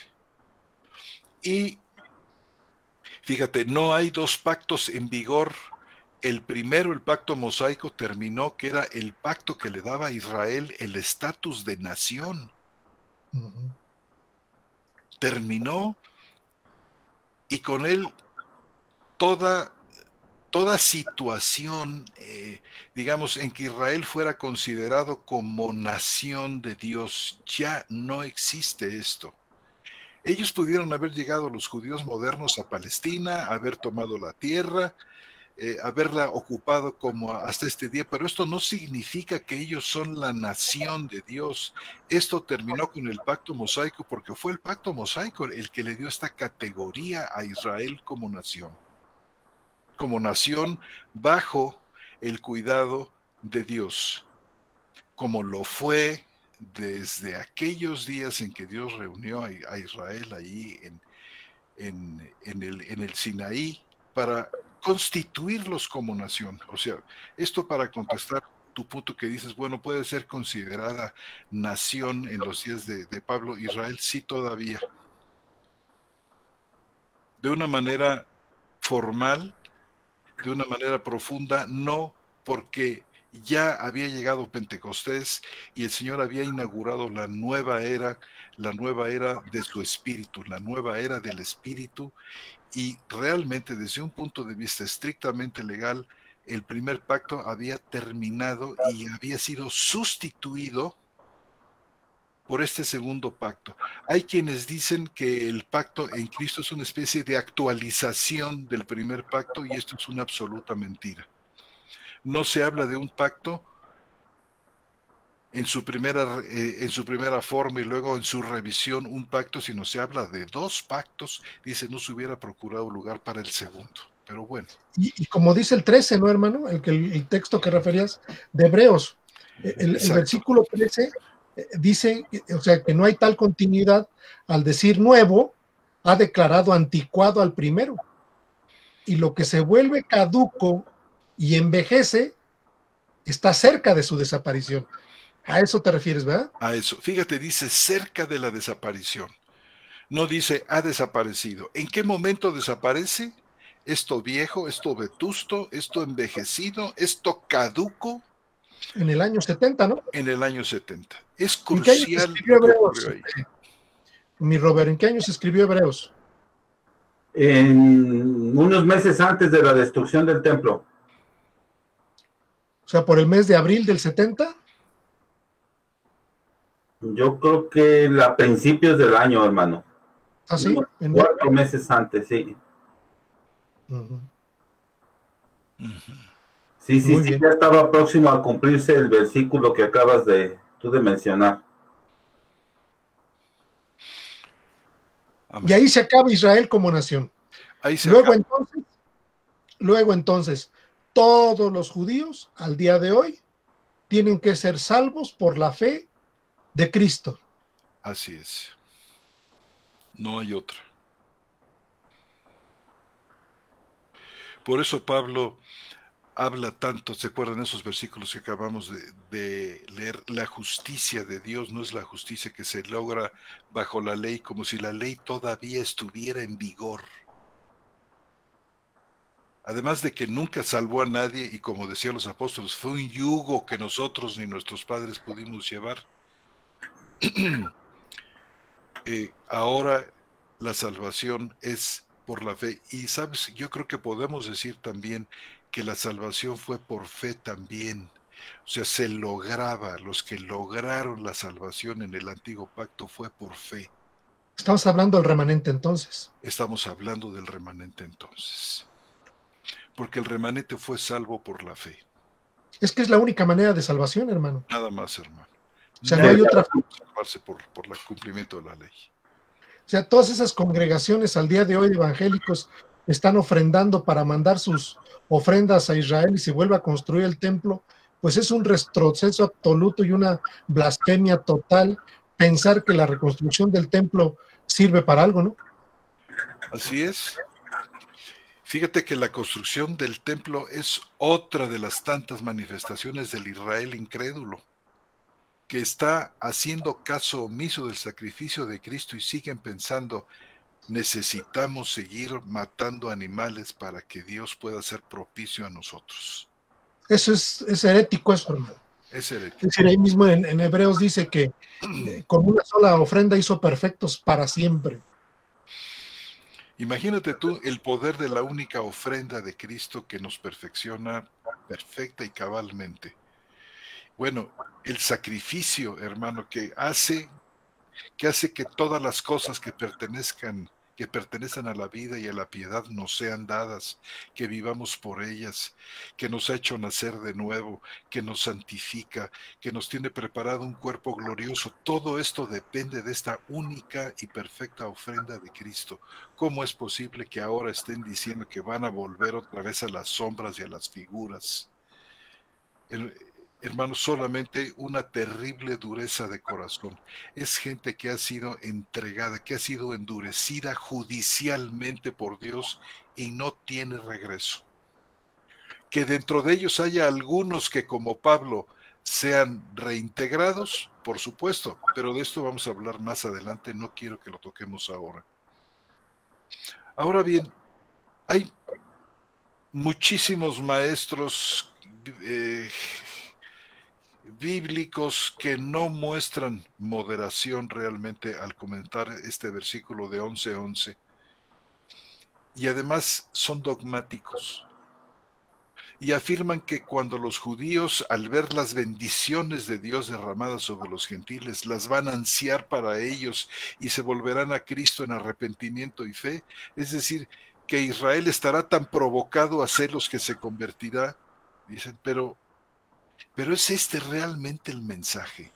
Y fíjate, no hay dos pactos en vigor. El primero, el pacto mosaico, terminó, que era el pacto que le daba a Israel el estatus de nación. Terminó, y con él toda situación, digamos, en que Israel fuera considerado como nación de Dios, ya no existe esto. Ellos pudieron haber llegado, los judíos modernos, a Palestina, haber tomado la tierra, haberla ocupado como hasta este día, pero esto no significa que ellos son la nación de Dios. Esto terminó con el pacto mosaico, porque fue el pacto mosaico el que le dio esta categoría a Israel como nación bajo el cuidado de Dios, como lo fue desde aquellos días en que Dios reunió a Israel ahí en el Sinaí para constituirlos como nación. O sea, esto para contestar tu punto que dices, bueno, puede ser considerada nación en los días de Pablo. Israel sí, todavía. De una manera formal, de una manera profunda, no, porque ya había llegado Pentecostés y el Señor había inaugurado la nueva era de su espíritu, la nueva era del espíritu, y realmente desde un punto de vista estrictamente legal, el primer pacto había terminado y había sido sustituido por este segundo pacto. Hay quienes dicen que el pacto en Cristo es una especie de actualización del primer pacto, y esto es una absoluta mentira. No se habla de un pacto en su primera forma y luego en su revisión un pacto, sino se habla de dos pactos. Dice, no se hubiera procurado lugar para el segundo. Pero bueno.
Y como dice el 13, ¿no, hermano? El texto que referías de Hebreos. El versículo 13 dice, o sea, que no hay tal continuidad. Al decir nuevo, ha declarado anticuado al primero. Y lo que se vuelve caduco y envejece está cerca de su desaparición. A eso te refieres, ¿verdad?
A eso. Fíjate, dice cerca de la desaparición. No dice ha desaparecido. ¿En qué momento desaparece? ¿Esto viejo, esto vetusto, esto envejecido, esto caduco?
En el año 70, ¿no?
En el año 70. Es
¿En qué año se
crucial
escribió
lo que
Hebreos?
ocurrió ahí.
Mi Robert, ¿en qué año se escribió Hebreos?
En unos meses antes de la destrucción del templo.
O sea, por el mes de abril del 70.
Yo creo que a principios del año, hermano.
¿Ah, sí?
4 meses antes, sí. Sí, ya estaba próximo a cumplirse el versículo que acabas tú de mencionar.
Y ahí se acaba Israel como nación. Luego entonces, todos los judíos al día de hoy tienen que ser salvos por la fe de Cristo.
Así es. No hay otra. Por eso Pablo habla tanto, ¿se acuerdan esos versículos que acabamos de leer? La justicia de Dios no es la justicia que se logra bajo la ley, como si la ley todavía estuviera en vigor. Además de que nunca salvó a nadie, y como decían los apóstoles, fue un yugo que nosotros ni nuestros padres pudimos llevar. Ahora la salvación es por la fe. Y sabes, yo creo que podemos decir también que la salvación fue por fe también. O sea, se lograba, los que lograron la salvación en el antiguo pacto fue por fe.
Estamos hablando del remanente entonces.
Estamos hablando del remanente entonces. Porque el remanente fue salvo por la fe.
Es que es la única manera de salvación, hermano.
Nada más, hermano.
O sea, no hay otra.
Salvarse por el cumplimiento de la ley.
O sea, todas esas congregaciones al día de hoy evangélicos están ofrendando para mandar sus ofrendas a Israel y se vuelva a construir el templo, pues es un retroceso absoluto y una blasfemia total pensar que la reconstrucción del templo sirve para algo, ¿no?
Así es. Fíjate que la construcción del templo es otra de las tantas manifestaciones del Israel incrédulo, que está haciendo caso omiso del sacrificio de Cristo y siguen pensando, necesitamos seguir matando animales para que Dios pueda ser propicio a nosotros.
Eso es herético, eso, hermano.
Es herético.
Es decir, ahí mismo en Hebreos dice que con una sola ofrenda hizo perfectos para siempre.
Imagínate tú el poder de la única ofrenda de Cristo que nos perfecciona perfecta y cabalmente. Bueno, el sacrificio, hermano, que hace que todas las cosas que pertenecen a la vida y a la piedad nos sean dadas, que vivamos por ellas, que nos ha hecho nacer de nuevo, que nos santifica, que nos tiene preparado un cuerpo glorioso. Todo esto depende de esta única y perfecta ofrenda de Cristo. ¿Cómo es posible que ahora estén diciendo que van a volver otra vez a las sombras y a las figuras? Hermano, solamente una terrible dureza de corazón. Es gente que ha sido entregada, que ha sido endurecida judicialmente por Dios y no tiene regreso. Que dentro de ellos haya algunos que, como Pablo, sean reintegrados, por supuesto, pero de esto vamos a hablar más adelante, no quiero que lo toquemos ahora. Ahora bien, hay muchísimos maestros bíblicos que no muestran moderación realmente al comentar este versículo de 11:11 y además son dogmáticos y afirman que cuando los judíos al ver las bendiciones de Dios derramadas sobre los gentiles las van a ansiar para ellos y se volverán a Cristo en arrepentimiento y fe, es decir, que Israel estará tan provocado a celos que se convertirá, dicen, pero ¿es este realmente el mensaje?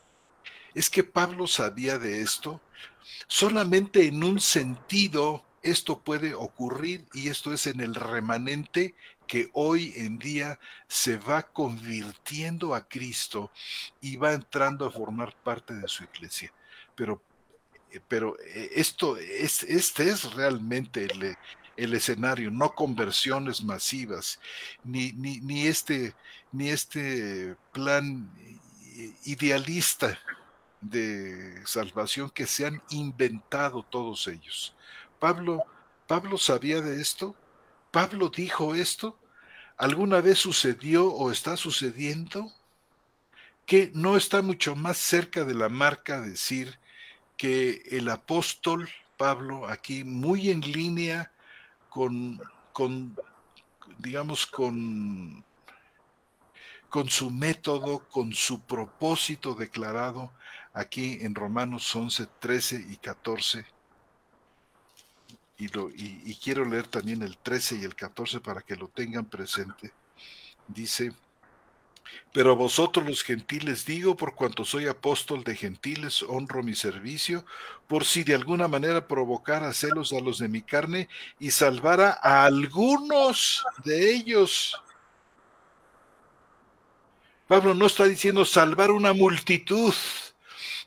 ¿Es que Pablo sabía de esto? Solamente en un sentido esto puede ocurrir y esto es en el remanente que hoy en día se va convirtiendo a Cristo y va entrando a formar parte de su iglesia. Pero este es realmente el escenario, no conversiones masivas, ni este plan idealista de salvación que se han inventado todos ellos. Pablo sabía de esto, Pablo dijo esto, ¿alguna vez sucedió o está sucediendo? Que no está mucho más cerca de la marca decir que el apóstol Pablo, aquí muy en línea con su método, con su propósito declarado aquí en Romanos 11, 13 y 14. Y quiero leer también el 13 y el 14 para que lo tengan presente. Dice: pero a vosotros los gentiles digo, por cuanto soy apóstol de gentiles, honro mi servicio, por si de alguna manera provocara celos a los de mi carne y salvara a algunos de ellos. Pablo no está diciendo salvar una multitud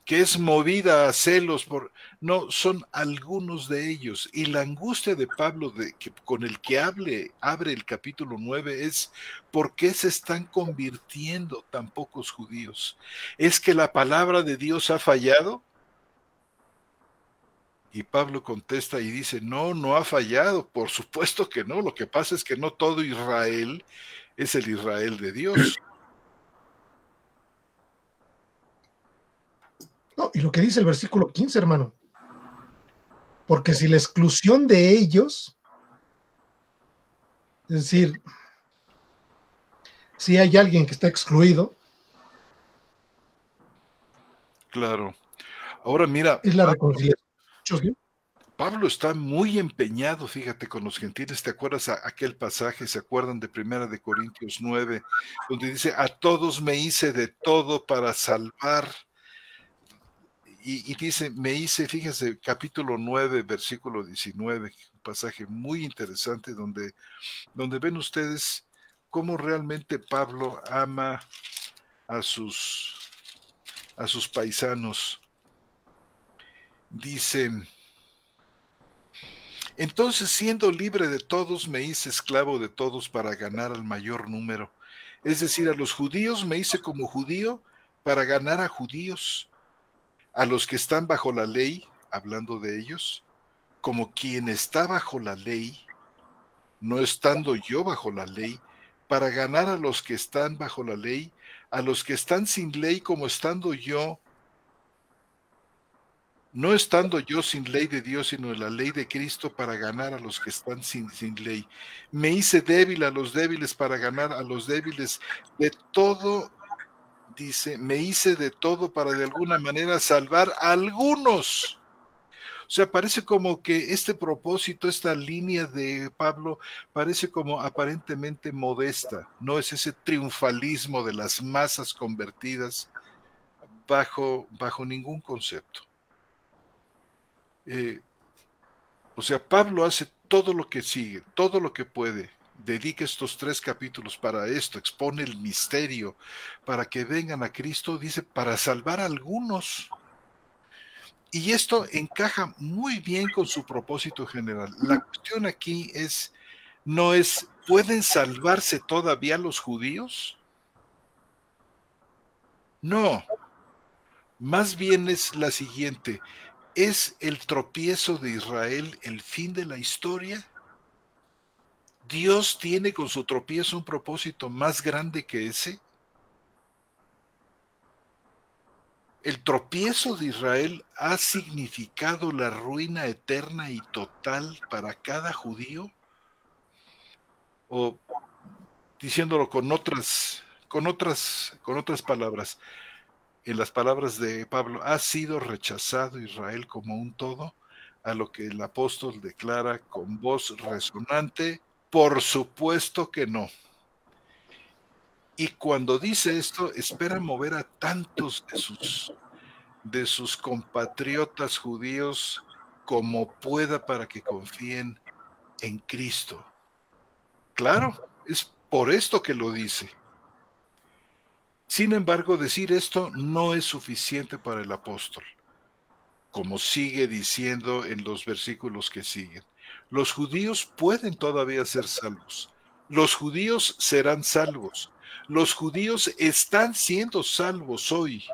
que es movida a celos No, son algunos de ellos. Y la angustia de Pablo con el que abre el capítulo 9 es ¿por qué se están convirtiendo tan pocos judíos? ¿Es que la palabra de Dios ha fallado? Y Pablo contesta y dice, no, no ha fallado, por supuesto que no, lo que pasa es que no todo Israel es el Israel de Dios.
No, y lo que dice el versículo 15, hermano, porque si la exclusión de ellos, es decir, si hay alguien que está excluido,
Claro. Ahora mira,
es la reconciliación.
Pablo está muy empeñado, fíjate, con los gentiles. ¿Te acuerdas aquel pasaje? ¿Se acuerdan de 1 Corintios 9, donde dice, a todos me hice de todo para salvar? Y dice, me hice, fíjense, capítulo 9, versículo 19, un pasaje muy interesante donde ven ustedes cómo realmente Pablo ama a sus paisanos. Dice, entonces siendo libre de todos me hice esclavo de todos para ganar al mayor número. Es decir, a los judíos me hice como judío para ganar a judíos. A los que están bajo la ley, hablando de ellos, como quien está bajo la ley, no estando yo bajo la ley, para ganar a los que están bajo la ley, a los que están sin ley como estando yo, no estando yo sin ley de Dios, sino en la ley de Cristo para ganar a los que están sin ley. Me hice débil a los débiles para ganar a los débiles. De todo, dice, me hice de todo para de alguna manera salvar a algunos. O sea, parece como que este propósito, esta línea de Pablo, parece como aparentemente modesta. No es ese triunfalismo de las masas convertidas bajo ningún concepto. O sea, Pablo hace todo lo que sigue, todo lo que puede. Dedica estos 3 capítulos para esto, expone el misterio, para que vengan a Cristo, dice, para salvar a algunos. Y esto encaja muy bien con su propósito general. La cuestión aquí no es, ¿pueden salvarse todavía los judíos? No, más bien es la siguiente. ¿Es el tropiezo de Israel el fin de la historia? ¿Dios tiene con su tropiezo un propósito más grande que ese? ¿El tropiezo de Israel ha significado la ruina eterna y total para cada judío? O diciéndolo con otras palabras, en las palabras de Pablo, ¿ha sido rechazado Israel como un todo? A lo que el apóstol declara con voz resonante, por supuesto que no. Y cuando dice esto, espera mover a tantos de sus compatriotas judíos como pueda para que confíen en Cristo. Claro, es por esto que lo dice. Sin embargo, decir esto no es suficiente para el apóstol, como sigue diciendo en los versículos que siguen. Los judíos pueden todavía ser salvos. Los judíos serán salvos. Los judíos están siendo salvos hoy.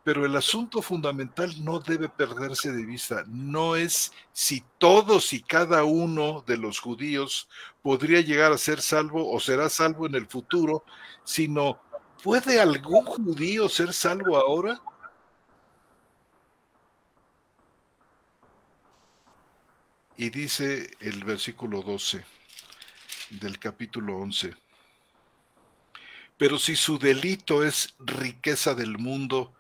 Pero el asunto fundamental no debe perderse de vista. No es si todos y cada uno de los judíos podría llegar a ser salvo o será salvo en el futuro, sino ¿puede algún judío ser salvo ahora? Y dice el versículo 12 del capítulo 11. Pero si su delito es riqueza del mundo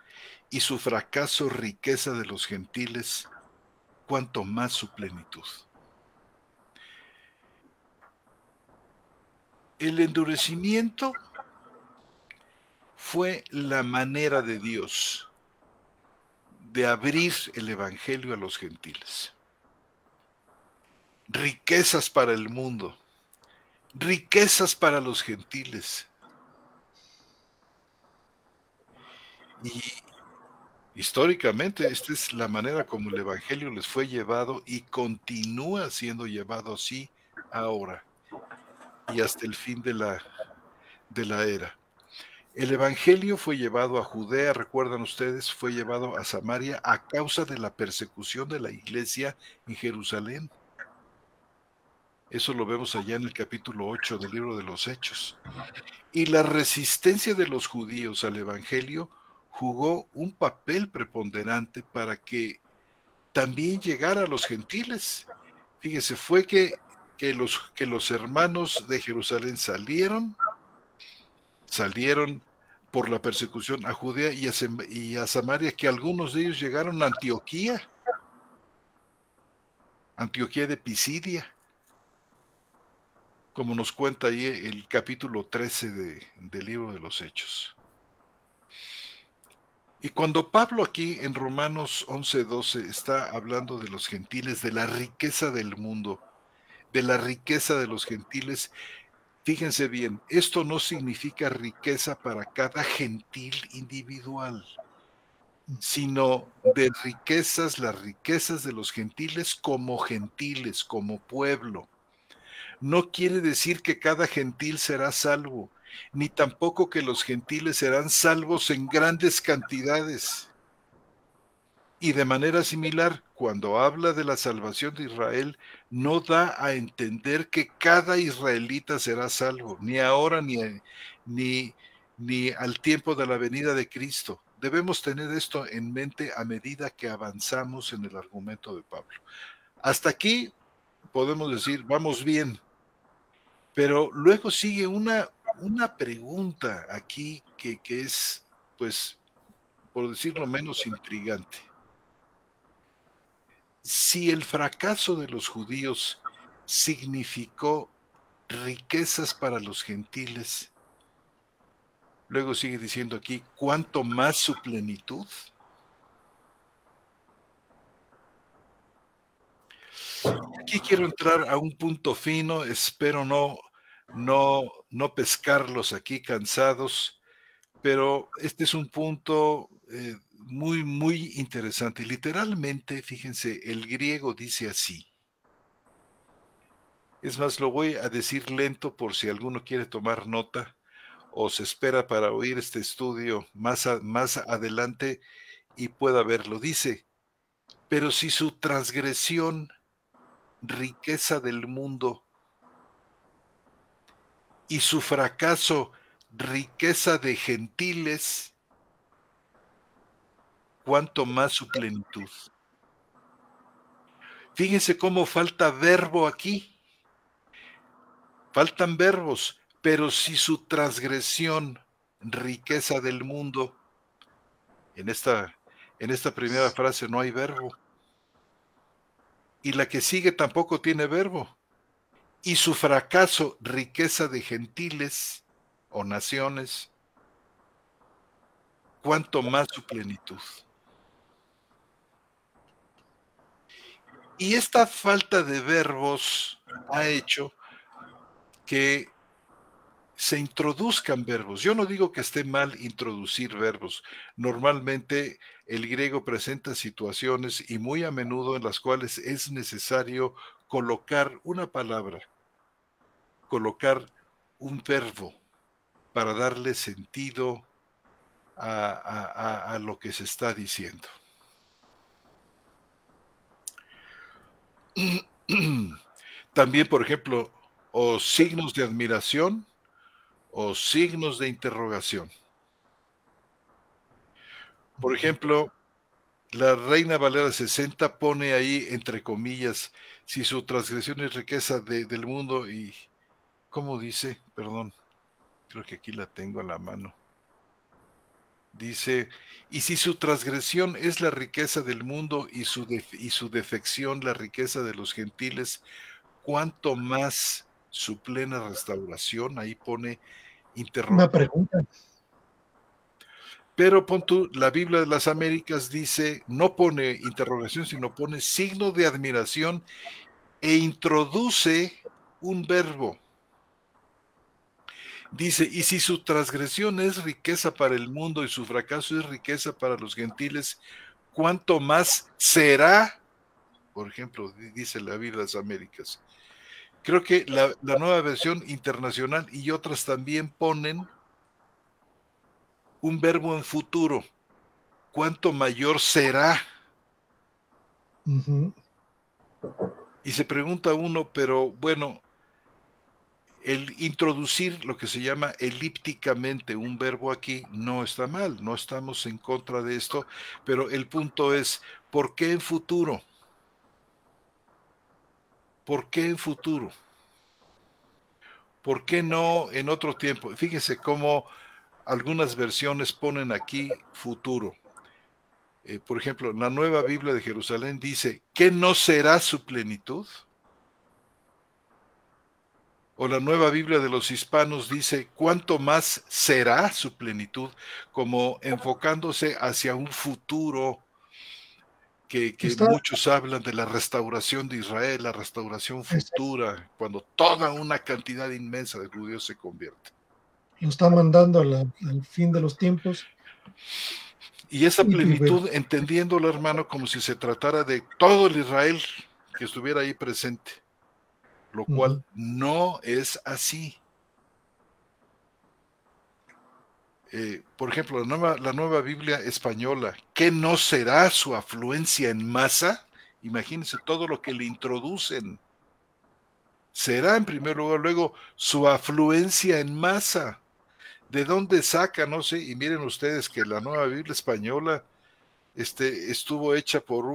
y su fracaso riqueza de los gentiles, cuanto más su plenitud. El endurecimiento fue la manera de Dios de abrir el evangelio a los gentiles. Riquezas para el mundo, riquezas para los gentiles. Históricamente, esta es la manera como el Evangelio les fue llevado y continúa siendo llevado así ahora y hasta el fin de la era. El Evangelio fue llevado a Judea, recuerdan ustedes, fue llevado a Samaria a causa de la persecución de la iglesia en Jerusalén. Eso lo vemos allá en el capítulo 8 del libro de los Hechos. Y la resistencia de los judíos al Evangelio jugó un papel preponderante para que también llegara a los gentiles. Fíjese, fue que los hermanos de Jerusalén salieron por la persecución a Judea y a Samaria, que algunos de ellos llegaron a Antioquía de Pisidia, como nos cuenta ahí el capítulo 13 del libro de los Hechos. Y cuando Pablo aquí en Romanos 11:12 está hablando de los gentiles, de la riqueza del mundo, de la riqueza de los gentiles, fíjense bien, esto no significa riqueza para cada gentil individual, sino de riquezas, las riquezas de los gentiles, como pueblo. No quiere decir que cada gentil será salvo, ni tampoco que los gentiles serán salvos en grandes cantidades. Y de manera similar, cuando habla de la salvación de Israel, no da a entender que cada israelita será salvo, ni ahora ni al tiempo de la venida de Cristo. Debemos tener esto en mente a medida que avanzamos en el argumento de Pablo. Hasta aquí podemos decir, vamos bien, pero luego sigue una pregunta aquí que es, pues, por decirlo menos, intrigante. Si el fracaso de los judíos significó riquezas para los gentiles, luego sigue diciendo aquí, ¿cuánto más su plenitud? Aquí quiero entrar a un punto fino, espero no pescarlos aquí cansados, pero este es un punto muy, muy interesante. Literalmente, fíjense, el griego dice así. Es más, lo voy a decir lento por si alguno quiere tomar nota o se espera para oír este estudio más adelante y pueda verlo. Dice, pero si su transgresión, riqueza del mundo, y su fracaso, riqueza de gentiles, cuánto más su plenitud. Fíjense cómo falta verbo aquí. Faltan verbos, pero si su transgresión, riqueza del mundo, en esta primera frase no hay verbo. Y la que sigue tampoco tiene verbo. Y su fracaso, riqueza de gentiles o naciones, cuánto más su plenitud. Y esta falta de verbos ha hecho que se introduzcan verbos. Yo no digo que esté mal introducir verbos. Normalmente el griego presenta situaciones y muy a menudo en las cuales es necesario colocar una palabra, colocar un verbo para darle sentido a lo que se está diciendo. También, por ejemplo, o signos de admiración o signos de interrogación. Por ejemplo, la Reina Valera 60 pone ahí, entre comillas, si su transgresión es riqueza del mundo y, ¿cómo dice? Perdón, creo que aquí la tengo a la mano. Dice, y si su transgresión es la riqueza del mundo y su defección la riqueza de los gentiles, ¿cuánto más su plena restauración? Ahí pone interrogación.
Una pregunta.
Pero pon tú, la Biblia de las Américas dice, no pone interrogación, sino pone signo de admiración e introduce un verbo. Dice, y si su transgresión es riqueza para el mundo y su fracaso es riqueza para los gentiles, ¿cuánto más será? Por ejemplo, dice la Biblia de las Américas. Creo que la nueva versión internacional y otras también ponen un verbo en futuro. ¿Cuánto mayor será?
Ujú.
Y se pregunta uno, pero bueno, el introducir lo que se llama elípticamente un verbo aquí no está mal, no estamos en contra de esto, pero el punto es, ¿por qué en futuro? ¿Por qué en futuro? ¿Por qué no en otro tiempo? Fíjese cómo algunas versiones ponen aquí futuro. Por ejemplo, la Nueva Biblia de Jerusalén dice, ¿qué no será su plenitud? O la Nueva Biblia de los Hispanos dice, ¿cuánto más será su plenitud? Como enfocándose hacia un futuro que
Está,
muchos hablan de la restauración de Israel, la restauración futura, cuando toda una cantidad inmensa de judíos se convierte.
lo está mandando al fin de los tiempos.
Y esa
Y
plenitud, entendiéndolo, hermano, como si se tratara de todo el Israel que estuviera ahí presente, lo cual no es así. Por ejemplo, la nueva Biblia española, ¿qué no será su afluencia en masa? Imagínense todo lo que le introducen. Será en primer lugar, luego su afluencia en masa. ¿De dónde saca? No sé, y miren ustedes que la nueva Biblia española estuvo hecha por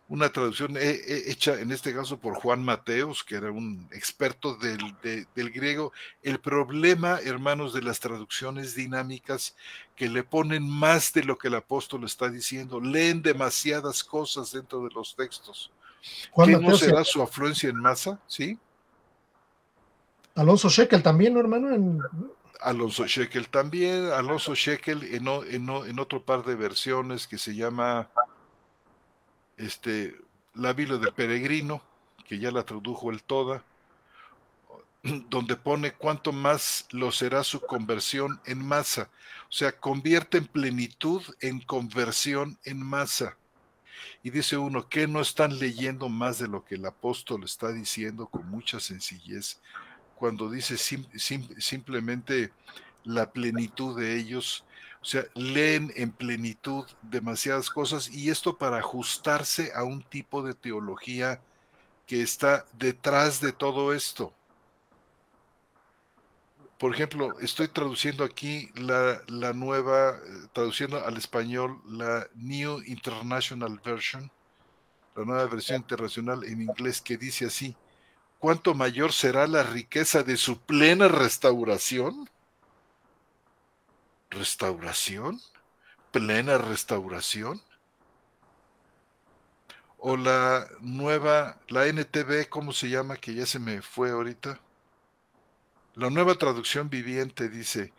una traducción hecha en este caso por Juan Mateos, que era un experto del griego. El problema, hermanos, de las traducciones dinámicas, que le ponen más de lo que el apóstol está diciendo, leen demasiadas cosas dentro de los textos.
Juan
¿Qué no
Mateo,
será su afluencia en masa? ¿Sí?
Alonso Shekel también, ¿no, hermano?
Alonso Shekel también, Alonso Shekel en otro par de versiones que se llama la Biblia del Peregrino, que ya la tradujo él toda, donde pone cuánto más lo será su conversión en masa. O sea, convierte en plenitud en conversión en masa. Y dice uno, ¿qué no están leyendo más de lo que el apóstol está diciendo con mucha sencillez? Cuando dice simplemente la plenitud de ellos, o sea, leen en plenitud demasiadas cosas, y esto para ajustarse a un tipo de teología que está detrás de todo esto. Por ejemplo, estoy traduciendo aquí la nueva, traduciendo al español la New International Version, la nueva versión internacional en inglés, que dice así: ¿cuánto mayor será la riqueza de su plena restauración? ¿Restauración? ¿Plena restauración? O la nueva, la NTV, ¿cómo se llama? Que ya se me fue ahorita. La nueva traducción viviente dice: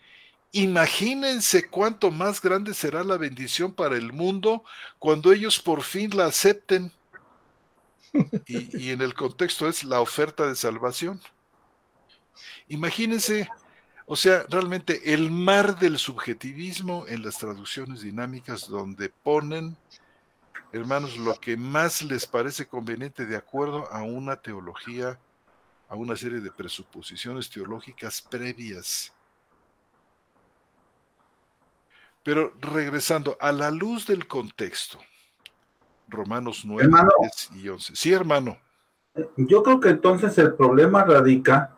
imagínense cuánto más grande será la bendición para el mundo cuando ellos por fin la acepten. Y en el contexto es la oferta de salvación. Imagínense, o sea, realmente el mar del subjetivismo en las traducciones dinámicas, donde ponen, hermanos, lo que más les parece conveniente de acuerdo a una teología, a una serie de presuposiciones teológicas previas. Pero regresando, a la luz del contexto, Romanos 9,
hermano,
10 y 11. Sí, hermano.
Yo creo que entonces el problema radica,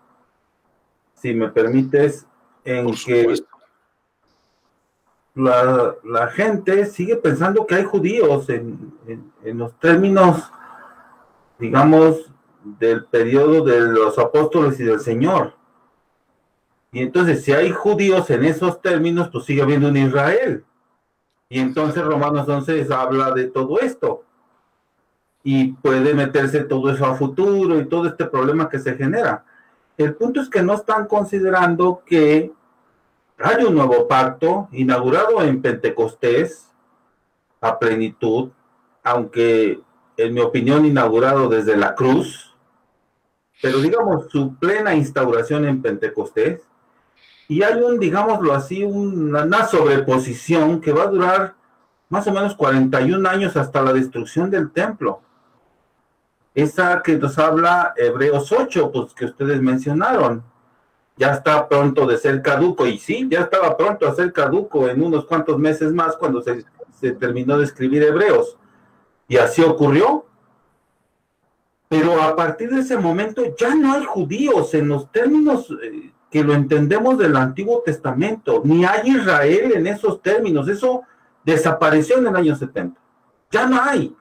si me permites, en que la gente sigue pensando que hay judíos en los términos, digamos, del periodo de los apóstoles y del Señor. Y entonces, si hay judíos en esos términos, pues sigue habiendo un Israel. Y entonces Romanos 11 habla de todo esto. Y puede meterse todo eso a futuro y todo este problema que se genera. El punto es que no están considerando que hay un nuevo pacto inaugurado en Pentecostés a plenitud, aunque en mi opinión inaugurado desde la cruz, pero digamos su plena instauración en Pentecostés, y hay un, digámoslo así, una sobreposición que va a durar más o menos 41 años hasta la destrucción del templo. Esa que nos habla Hebreos 8, pues que ustedes mencionaron, ya está pronto de ser caduco, y sí, ya estaba pronto a ser caduco en unos cuantos meses más cuando se terminó de escribir Hebreos, y así ocurrió. Pero a partir de ese momento ya no hay judíos en los términos que lo entendemos del Antiguo Testamento, ni hay Israel en esos términos, eso desapareció en el año 70. Ya no hay.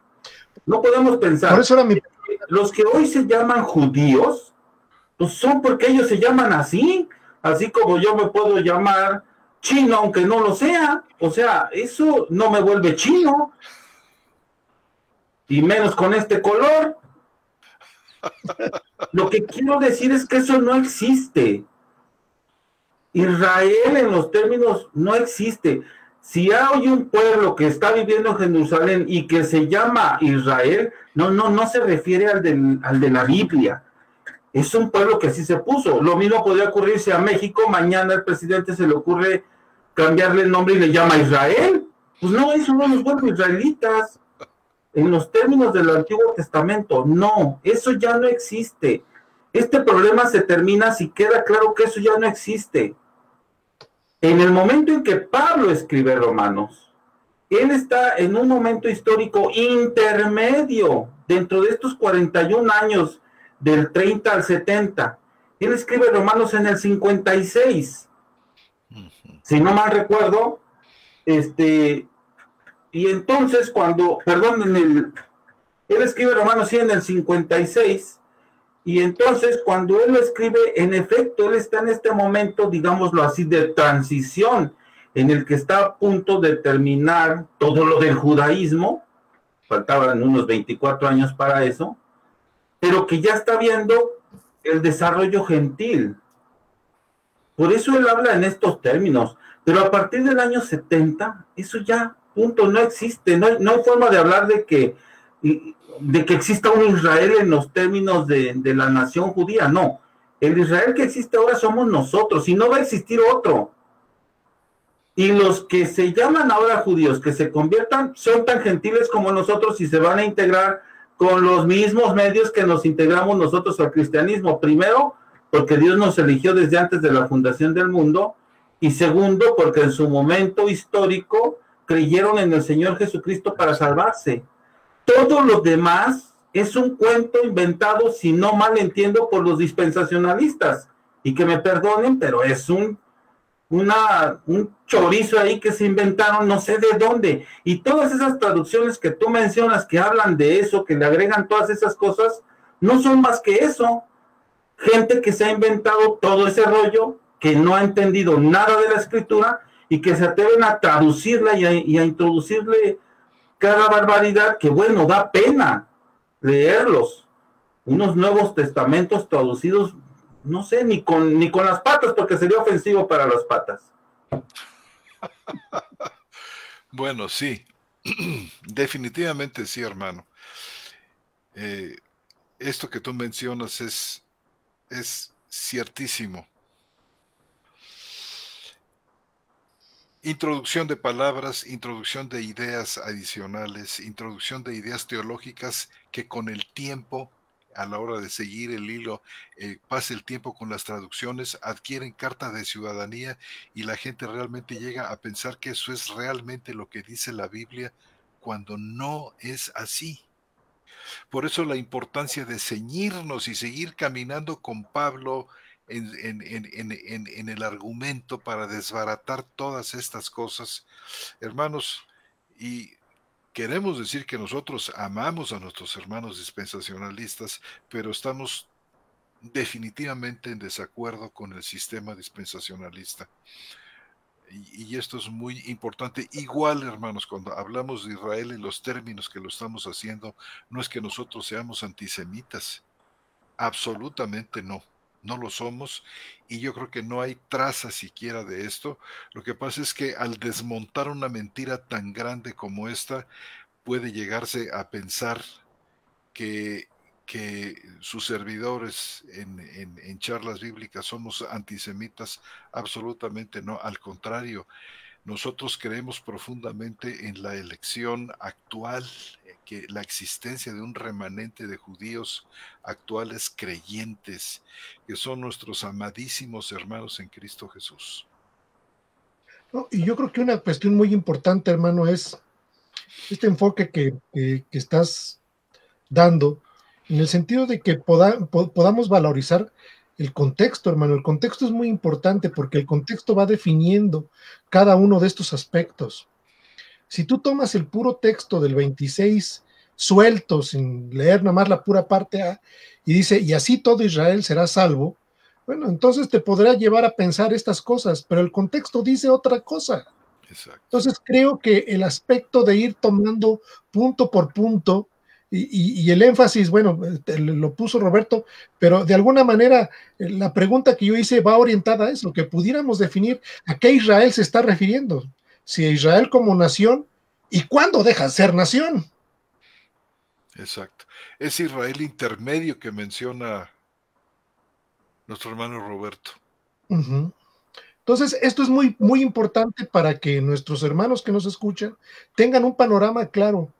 No podemos pensar.
Por eso era mi...
Los que hoy se llaman judíos, pues son porque ellos se llaman así como yo me puedo llamar chino aunque no lo sea. O sea, eso no me vuelve chino, y menos con este color. Lo que quiero decir es que eso no existe. Israel en los términos no existe. Si hay un pueblo que está viviendo en Jerusalén y que se llama Israel, no se refiere al de la Biblia. Es un pueblo que así se puso. Lo mismo podría ocurrirse a México. Mañana al presidente se le ocurre cambiarle el nombre y le llama Israel. Pues no, eso no los vuelve israelitas. En los términos del Antiguo Testamento, no, eso ya no existe. Este problema se termina si queda claro que eso ya no existe. En el momento en que Pablo escribe Romanos, él está en un momento histórico intermedio dentro de estos 41 años del 30 al 70. Él escribe Romanos en el 56. Si no mal recuerdo, y entonces él escribe Romanos 100 en el 56, y entonces cuando él lo escribe, en efecto, él está en este momento, digámoslo así, de transición, en el que está a punto de terminar todo lo del judaísmo, faltaban unos 24 años para eso, pero que ya está viendo el desarrollo gentil. Por eso él habla en estos términos, pero a partir del año 70, eso ya, punto, no existe, no hay forma de hablar de que exista un Israel en los términos de la nación judía, no. El Israel que existe ahora somos nosotros, y no va a existir otro. Y los que se llaman ahora judíos, que se conviertan, son tan gentiles como nosotros y se van a integrar con los mismos medios que nos integramos nosotros al cristianismo. Primero, porque Dios nos eligió desde antes de la fundación del mundo, y segundo, porque en su momento histórico creyeron en el Señor Jesucristo para salvarse. Todo lo demás es un cuento inventado, si no mal entiendo, por los dispensacionalistas, y que me perdonen, pero es un chorizo ahí que se inventaron, no sé de dónde, y todas esas traducciones que tú mencionas que hablan de eso, que le agregan todas esas cosas, no son más que eso, gente que se ha inventado todo ese rollo, que no ha entendido nada de la escritura, y que se atreven a traducirla y a introducirle cada barbaridad, que bueno, da pena leerlos, unos Nuevos Testamentos traducidos, no sé, ni con las patas, porque sería ofensivo para las patas.
Bueno, sí, definitivamente sí, hermano. Esto que tú mencionas es ciertísimo. Introducción de palabras, introducción de ideas adicionales, introducción de ideas teológicas que con el tiempo, a la hora de seguir el hilo, pase el tiempo con las traducciones, adquieren carta de ciudadanía y la gente realmente llega a pensar que eso es realmente lo que dice la Biblia, cuando no es así. Por eso la importancia de ceñirnos y seguir caminando con Pablo en el argumento para desbaratar todas estas cosas, hermanos. Y queremos decir que nosotros amamos a nuestros hermanos dispensacionalistas, pero estamos definitivamente en desacuerdo con el sistema dispensacionalista. Y esto es muy importante. Igual, hermanos, cuando hablamos de Israel en los términos que lo estamos haciendo, no es que nosotros seamos antisemitas. Absolutamente no. No lo somos, y yo creo que no hay traza siquiera de esto. Lo que pasa es que al desmontar una mentira tan grande como esta, puede llegarse a pensar que que sus servidores en charlas bíblicas somos antisemitas, absolutamente no, al contrario, nosotros creemos profundamente en la elección actual, que la existencia de un remanente de judíos actuales creyentes, que son nuestros amadísimos hermanos en Cristo Jesús.
No, y yo creo que una cuestión muy importante, hermano, es este enfoque que estás dando, en el sentido de que podamos valorizar el contexto, hermano. El contexto es muy importante porque el contexto va definiendo cada uno de estos aspectos. Si tú tomas el puro texto del 26 suelto, sin leer nada más la pura parte A, y dice, y así todo Israel será salvo, bueno, entonces te podrá llevar a pensar estas cosas, pero el contexto dice otra cosa.
Exacto.
Entonces creo que el aspecto de ir tomando punto por punto y el énfasis, bueno, lo puso Roberto, pero de alguna manera la pregunta que yo hice va orientada a eso, que pudiéramos definir a qué Israel se está refiriendo. Si a Israel como nación y cuándo deja de ser nación.
Exacto. Es Israel intermedio que menciona nuestro hermano Roberto.
Uh-huh. Entonces, esto es muy, muy importante para que nuestros hermanos que nos escuchan tengan un panorama claro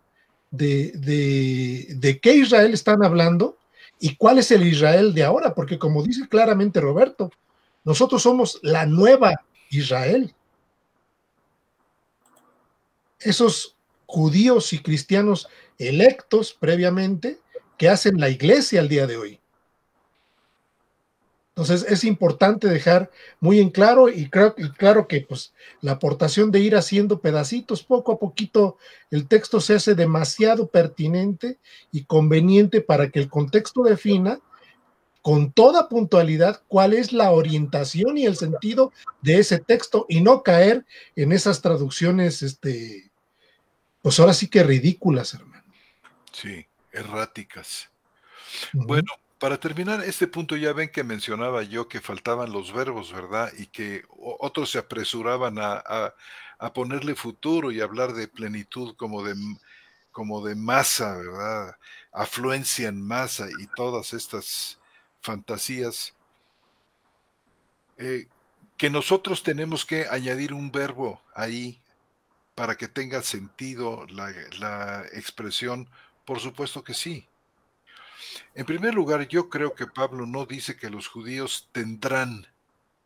de qué Israel están hablando y cuál es el Israel de ahora, porque como dice claramente Roberto, nosotros somos la nueva Israel. Esos judíos y cristianos electos previamente que hacen la iglesia al día de hoy. Entonces es importante dejar muy en claro y claro que pues la aportación de ir haciendo pedacitos poco a poquito, el texto se hace demasiado pertinente y conveniente para que el contexto defina con toda puntualidad cuál es la orientación y el sentido de ese texto y no caer en esas traducciones, pues ahora sí que ridículas, hermano.
Sí, erráticas.
Uh-huh.
Bueno, para terminar este punto, ya ven que mencionaba yo que faltaban los verbos, ¿verdad? Y que otros se apresuraban a ponerle futuro y hablar de plenitud como de masa, ¿verdad? Afluencia en masa y todas estas fantasías. Que nosotros tenemos que añadir un verbo ahí para que tenga sentido la expresión, por supuesto que sí. En primer lugar, yo creo que Pablo no dice que los judíos tendrán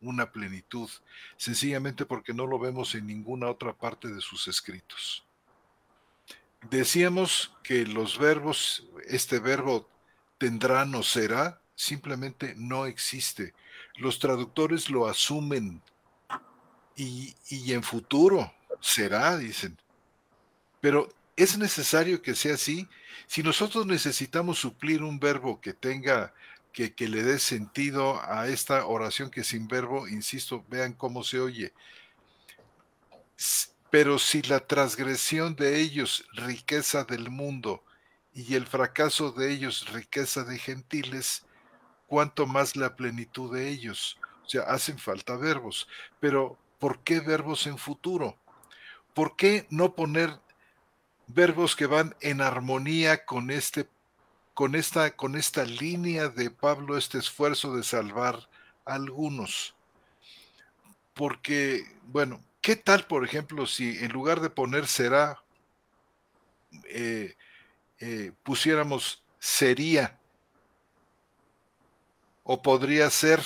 una plenitud, sencillamente porque no lo vemos en ninguna otra parte de sus escritos. Decíamos que los verbos, este verbo tendrán o será, simplemente no existe. Los traductores lo asumen y en futuro será, dicen. Pero ¿es necesario que sea así? Si nosotros necesitamos suplir un verbo que tenga, que le dé sentido a esta oración que sin verbo, insisto, vean cómo se oye. Pero si la transgresión de ellos, riqueza del mundo, y el fracaso de ellos, riqueza de gentiles, cuánto más la plenitud de ellos. O sea, hacen falta verbos. Pero, ¿por qué verbos en futuro? ¿Por qué no poner verbos que van en armonía con esta línea de Pablo, este esfuerzo de salvar a algunos? Porque, bueno, ¿qué tal, por ejemplo, si en lugar de poner será, pusiéramos sería o podría ser?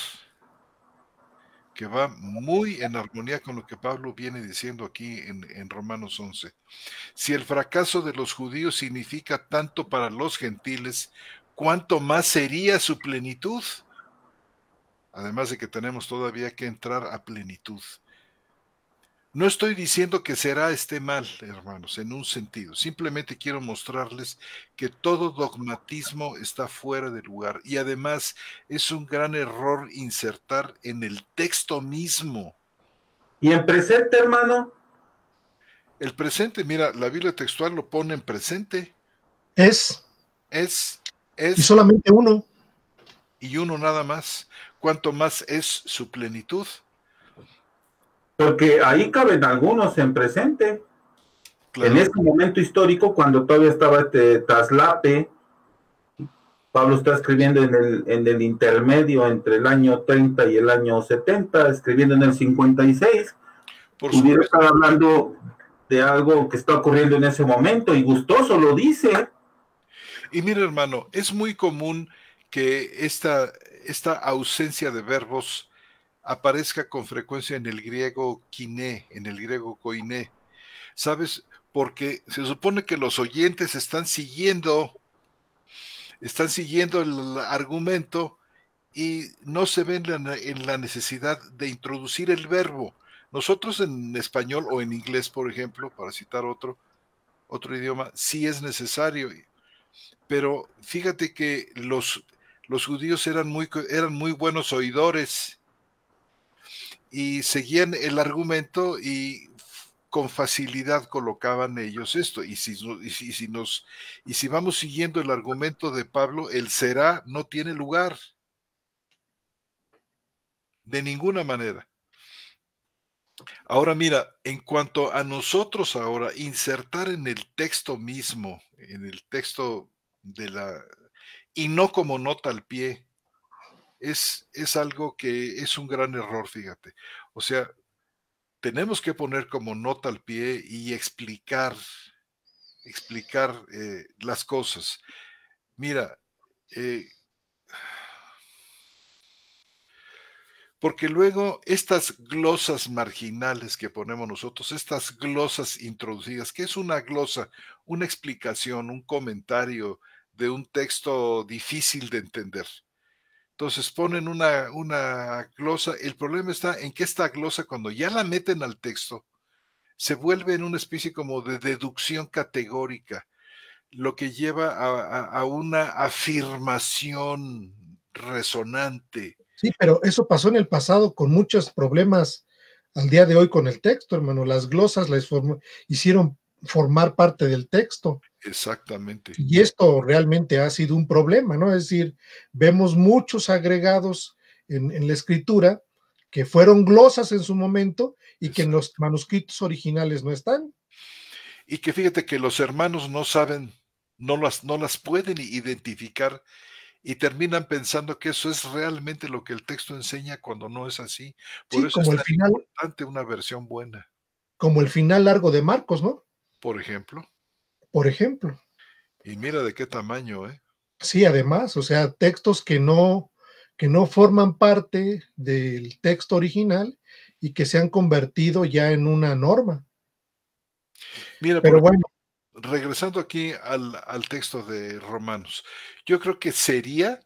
Que va muy en armonía con lo que Pablo viene diciendo aquí en Romanos 11. Si el fracaso de los judíos significa tanto para los gentiles, ¿cuánto más sería su plenitud? Además de que tenemos todavía que entrar a plenitud. No estoy diciendo que será esté mal, hermanos, en un sentido. Simplemente quiero mostrarles que todo dogmatismo está fuera de lugar. Y además es un gran error insertar en el texto mismo.
¿Y en presente, hermano?
El presente, mira, la Biblia textual lo pone en presente.
Es.
Y
solamente uno.
Y uno nada más. ¿Cuánto más es su plenitud?
Porque ahí caben algunos en presente.
Claro.
En ese momento histórico, cuando todavía estaba traslape, Pablo está escribiendo en el intermedio entre el año 30 y el año 70, escribiendo en el 56.
Por
Pudiera
supuesto.
estar hablando de algo que está ocurriendo en ese momento, y gustoso lo dice.
Y mira, hermano, es muy común que esta ausencia de verbos aparezca con frecuencia en el griego kiné, en el griego koiné. ¿Sabes? Porque se supone que los oyentes están siguiendo el argumento y no se ven en la necesidad de introducir el verbo. Nosotros en español o en inglés, por ejemplo, para citar otro idioma, sí es necesario, pero fíjate que los judíos eran muy buenos oidores y seguían el argumento y con facilidad colocaban ellos esto. Y si vamos siguiendo el argumento de Pablo, el será no tiene lugar de ninguna manera. Ahora mira, en cuanto a nosotros ahora, insertar en el texto mismo, en el texto de la, y no como nota al pie, es algo que es un gran error, fíjate. O sea, tenemos que poner como nota al pie y explicar las cosas. Mira, eh, porque luego estas glosas marginales que ponemos nosotros, estas glosas introducidas, ¿qué es una glosa? Una explicación, un comentario de un texto difícil de entender. Entonces ponen una glosa. El problema está en que esta glosa, cuando ya la meten al texto, se vuelve en una especie como de deducción categórica, lo que lleva a una afirmación resonante.
Sí, pero eso pasó en el pasado con muchos problemas al día de hoy con el texto, hermano. Las glosas hicieron formar parte del texto.
Exactamente.
Y esto realmente ha sido un problema, ¿no? Es decir, vemos muchos agregados en la escritura que fueron glosas en su momento y que en los manuscritos originales no están.
Y que fíjate que los hermanos no saben, no las pueden identificar y terminan pensando que eso es realmente lo que el texto enseña cuando no es así. Por
Sí,
eso es tan importante una versión buena,
como el final largo de Marcos, ¿no?
por ejemplo.
Por ejemplo.
Y mira de qué tamaño, ¿eh?
Sí, además, o sea, textos que no forman parte del texto original y que se han convertido ya en una norma.
Mira, por
Pero bueno,
ejemplo, regresando aquí al texto de Romanos, yo creo que sería,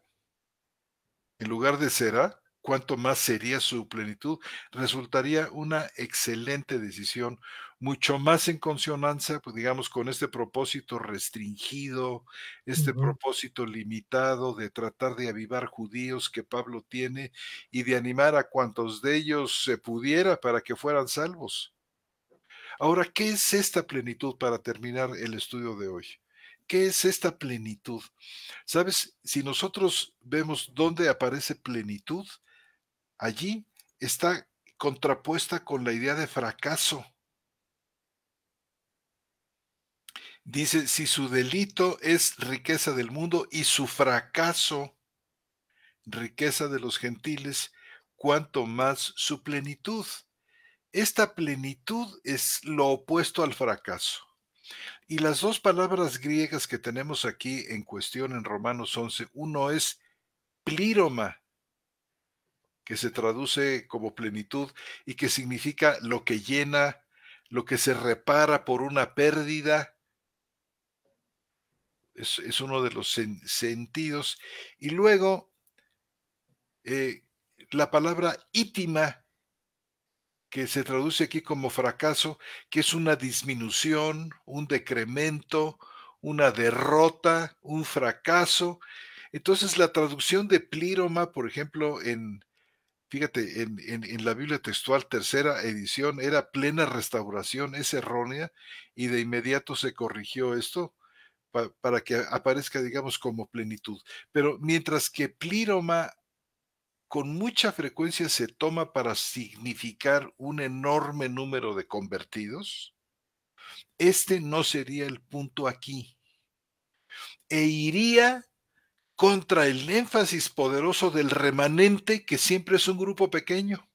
en lugar de será, cuanto más sería su plenitud, resultaría una excelente decisión, mucho más en consonancia, pues digamos, con este propósito restringido, este propósito limitado de tratar de avivar judíos que Pablo tiene y de animar a cuantos de ellos se pudiera para que fueran salvos. Ahora, ¿qué es esta plenitud para terminar el estudio de hoy? ¿Qué es esta plenitud? ¿Sabes? Si nosotros vemos dónde aparece plenitud, allí está contrapuesta con la idea de fracaso. Dice, si su delito es riqueza del mundo y su fracaso, riqueza de los gentiles, cuanto más su plenitud. Esta plenitud es lo opuesto al fracaso. Y las dos palabras griegas que tenemos aquí en cuestión en Romanos 11, uno es plíroma, que se traduce como plenitud y que significa lo que llena, lo que se repara por una pérdida, es uno de los sentidos. Y luego eh, la palabra ítima, que se traduce aquí como fracaso, que es una disminución, un decremento, una derrota, un fracaso. Entonces la traducción de plíroma, por ejemplo, fíjate, en la Biblia textual, tercera edición, era plena restauración, es errónea, y de inmediato se corrigió esto para que aparezca, digamos, como plenitud. Pero mientras que plíroma con mucha frecuencia se toma para significar un enorme número de convertidos, este no sería el punto aquí. E iría contra el énfasis poderoso del remanente, que siempre es un grupo pequeño.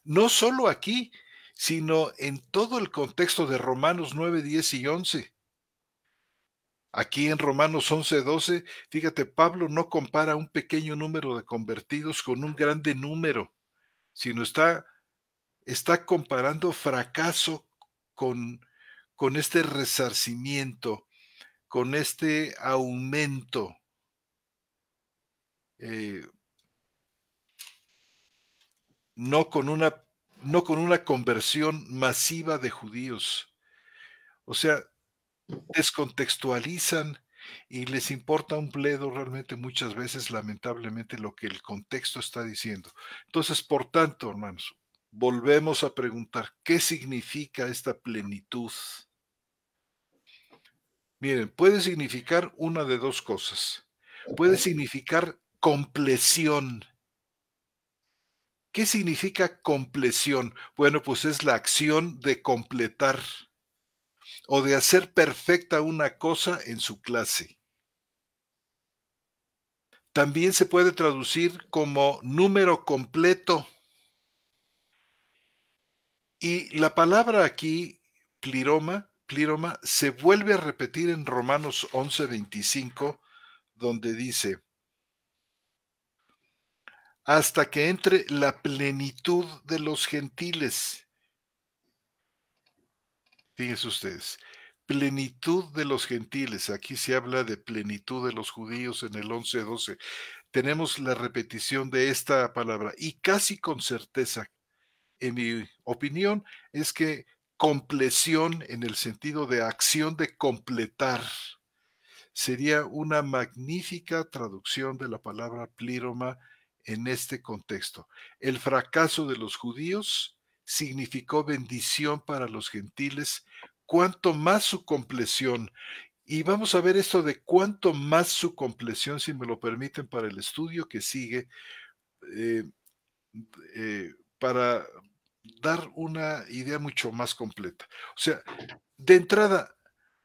No solo aquí, sino en todo el contexto de Romanos 9, 10 y 11. Aquí en Romanos 11, 12, fíjate, Pablo no compara un pequeño número de convertidos con un grande número, sino está comparando fracaso con este resarcimiento, con este aumento. No con una conversión masiva de judíos. O sea, descontextualizan y les importa un bledo realmente muchas veces, lamentablemente, lo que el contexto está diciendo. Entonces, por tanto, hermanos, volvemos a preguntar, ¿qué significa esta plenitud? Miren, puede significar una de dos cosas. Puede significar compleción. ¿Qué significa compleción? Bueno, pues es la acción de completar o de hacer perfecta una cosa en su clase. También se puede traducir como número completo. Y la palabra aquí, pliroma, se vuelve a repetir en Romanos 11:25, donde dice, hasta que entre la plenitud de los gentiles. Fíjense ustedes, plenitud de los gentiles. Aquí se habla de plenitud de los judíos en el 11:12. Tenemos la repetición de esta palabra y casi con certeza, en mi opinión, es que compleción en el sentido de acción de completar sería una magnífica traducción de la palabra plíroma en este contexto. El fracaso de los judíos significó bendición para los gentiles, cuanto más su compleción. Y vamos a ver esto de cuánto más su compleción, si me lo permiten, para el estudio que sigue, eh, para dar una idea mucho más completa. O sea, de entrada,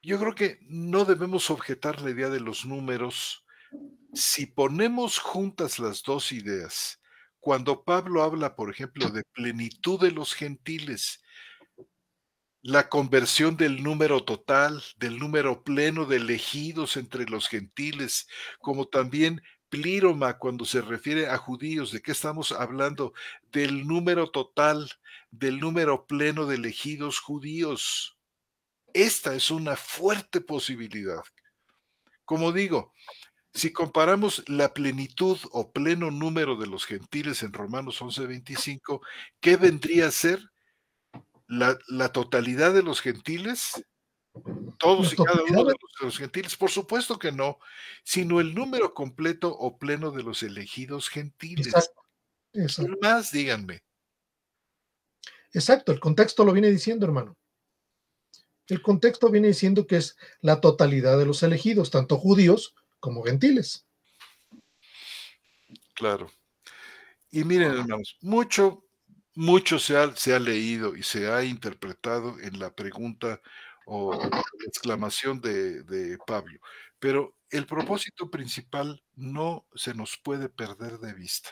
yo creo que no debemos objetar la idea de los números si ponemos juntas las dos ideas. Cuando Pablo habla, por ejemplo, de plenitud de los gentiles, la conversión del número total, del número pleno de elegidos entre los gentiles, como también plíroma cuando se refiere a judíos. ¿De qué estamos hablando? Del número total, del número pleno de elegidos judíos. Esta es una fuerte posibilidad. Como digo, si comparamos la plenitud o pleno número de los gentiles en Romanos 11:25, ¿qué vendría a ser? ¿La totalidad de los gentiles?
La
¿Todos y cada uno
totalidad
de los gentiles? Por supuesto que no, sino el número completo o pleno de los elegidos gentiles.
exacto,
¿Quién
exacto,
más? Díganme.
exacto. El contexto lo viene diciendo, hermano. El contexto viene diciendo que es la totalidad de los elegidos, tanto judíos como gentiles.
Claro. Y miren, hermanos, mucho se ha leído y se ha interpretado en la pregunta o la exclamación de Pablo, pero el propósito principal no se nos puede perder de vista.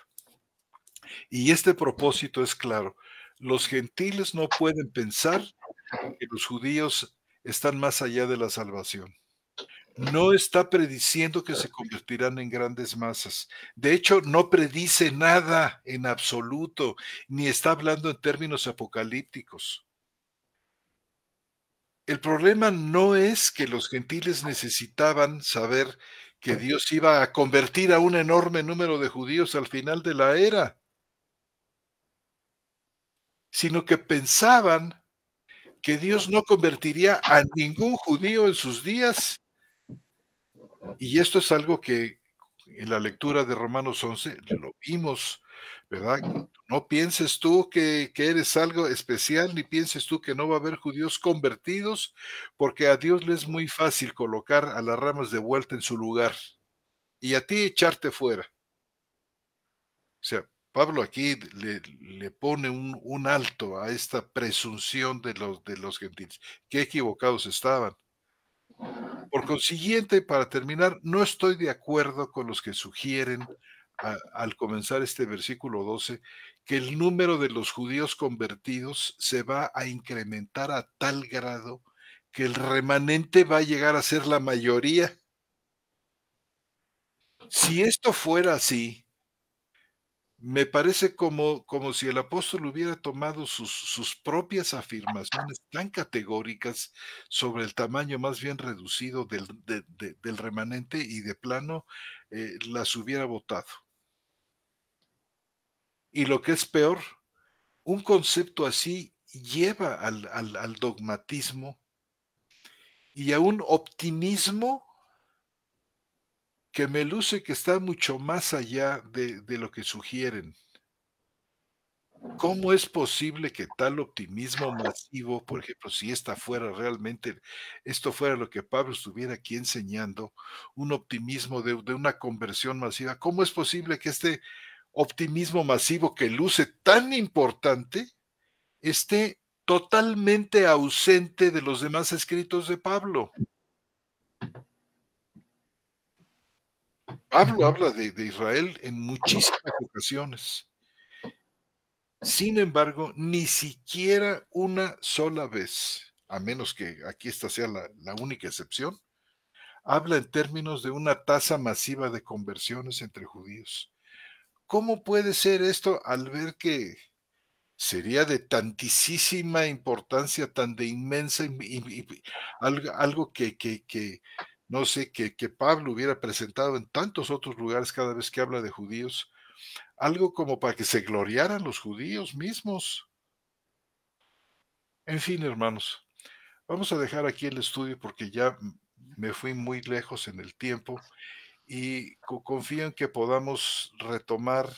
Y este propósito es claro: los gentiles no pueden pensar que los judíos están más allá de la salvación. No está prediciendo que se convertirán en grandes masas. De hecho, no predice nada en absoluto, ni está hablando en términos apocalípticos. El problema no es que los gentiles necesitaban saber que Dios iba a convertir a un enorme número de judíos al final de la era, sino que pensaban que Dios no convertiría a ningún judío en sus días. Y esto es algo que en la lectura de Romanos 11 lo vimos, ¿verdad? No pienses tú que eres algo especial, ni pienses tú que no va a haber judíos convertidos, porque a Dios le es muy fácil colocar a las ramas de vuelta en su lugar y a ti echarte fuera. O sea, Pablo aquí le pone un alto a esta presunción de los gentiles. Qué equivocados estaban. Por consiguiente, para terminar, no estoy de acuerdo con los que sugieren al comenzar este versículo 12 que el número de los judíos convertidos se va a incrementar a tal grado que el remanente va a llegar a ser la mayoría. Si esto fuera así, me parece como si el apóstol hubiera tomado sus propias afirmaciones tan categóricas sobre el tamaño más bien reducido del remanente y de plano las hubiera votado. Y lo que es peor, un concepto así lleva al dogmatismo y a un optimismo que me luce que está mucho más allá de lo que sugieren. ¿Cómo es posible que tal optimismo masivo, por ejemplo, si esta fuera realmente, esto fuera lo que Pablo estuviera aquí enseñando, un optimismo de una conversión masiva, cómo es posible que este optimismo masivo que luce tan importante esté totalmente ausente de los demás escritos de Pablo? Pablo habla de Israel en muchísimas ocasiones. Sin embargo, ni siquiera una sola vez, a menos que aquí esta sea la única excepción, habla en términos de una tasa masiva de conversiones entre judíos. ¿Cómo puede ser esto al ver que sería de tantísima importancia, tan de inmensa, algo que no sé, que Pablo hubiera presentado en tantos otros lugares cada vez que habla de judíos, algo como para que se gloriaran los judíos mismos? En fin, hermanos, vamos a dejar aquí el estudio porque ya me fui muy lejos en el tiempo y confío en que podamos retomar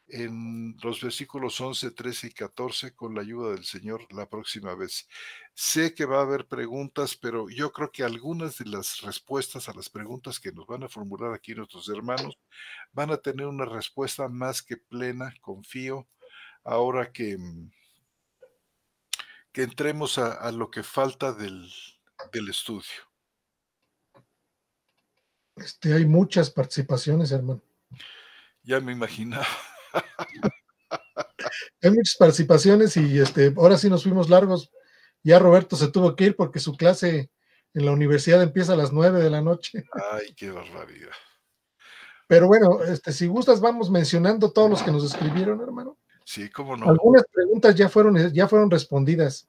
en los versículos 11, 13 y 14 con la ayuda del Señor la próxima vez. Sé que va a haber preguntas, pero yo creo que algunas de las respuestas a las preguntas que nos van a formular aquí nuestros hermanos van a tener una respuesta más que plena, confío, ahora que entremos a lo que falta del estudio.
Hay muchas participaciones, hermano.
Ya me imaginaba.
Hay muchas participaciones y ahora sí nos fuimos largos. Ya Roberto se tuvo que ir porque su clase en la universidad empieza a las 9 de la noche.
Ay, qué barbaridad.
Pero bueno, si gustas, vamos mencionando todos los que nos escribieron, hermano.
Sí, cómo no.
Algunas preguntas ya fueron respondidas.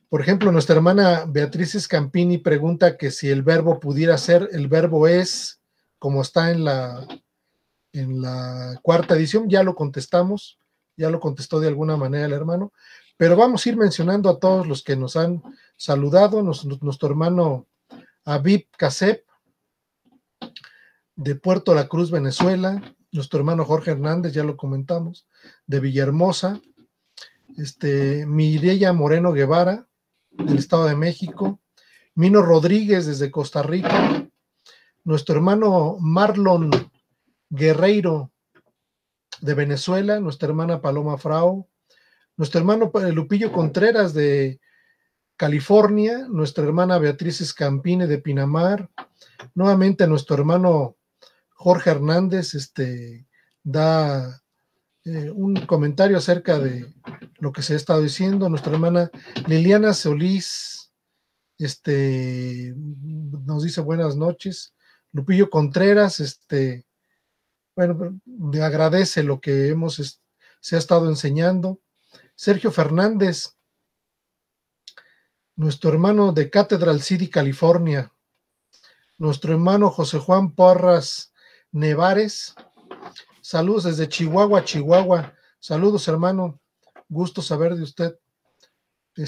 Por ejemplo, nuestra hermana Beatriz Scampini pregunta que si el verbo pudiera ser, el verbo es, como está en la cuarta edición, ya lo contestamos, ya lo contestó de alguna manera el hermano, pero vamos a ir mencionando a todos los que nos han saludado, nuestro hermano Aviv Casep, de Puerto La Cruz, Venezuela, nuestro hermano Jorge Hernández, ya lo comentamos, de Villahermosa, Mireya Moreno Guevara, del Estado de México, Mino Rodríguez desde Costa Rica, nuestro hermano Marlon Guerreiro de Venezuela, nuestra hermana Paloma Frau, nuestro hermano Lupillo Contreras de California, nuestra hermana Beatriz Escampine de Pinamar, nuevamente nuestro hermano Jorge Hernández da un comentario acerca de lo que se ha estado diciendo, nuestra hermana Liliana Solís nos dice buenas noches, Lupillo Contreras, bueno, le agradece lo que se ha estado enseñando. Sergio Fernández, nuestro hermano de Cathedral City, California, nuestro hermano José Juan Porras Nevares, saludos desde Chihuahua, Chihuahua, saludos hermano, gusto saber de usted.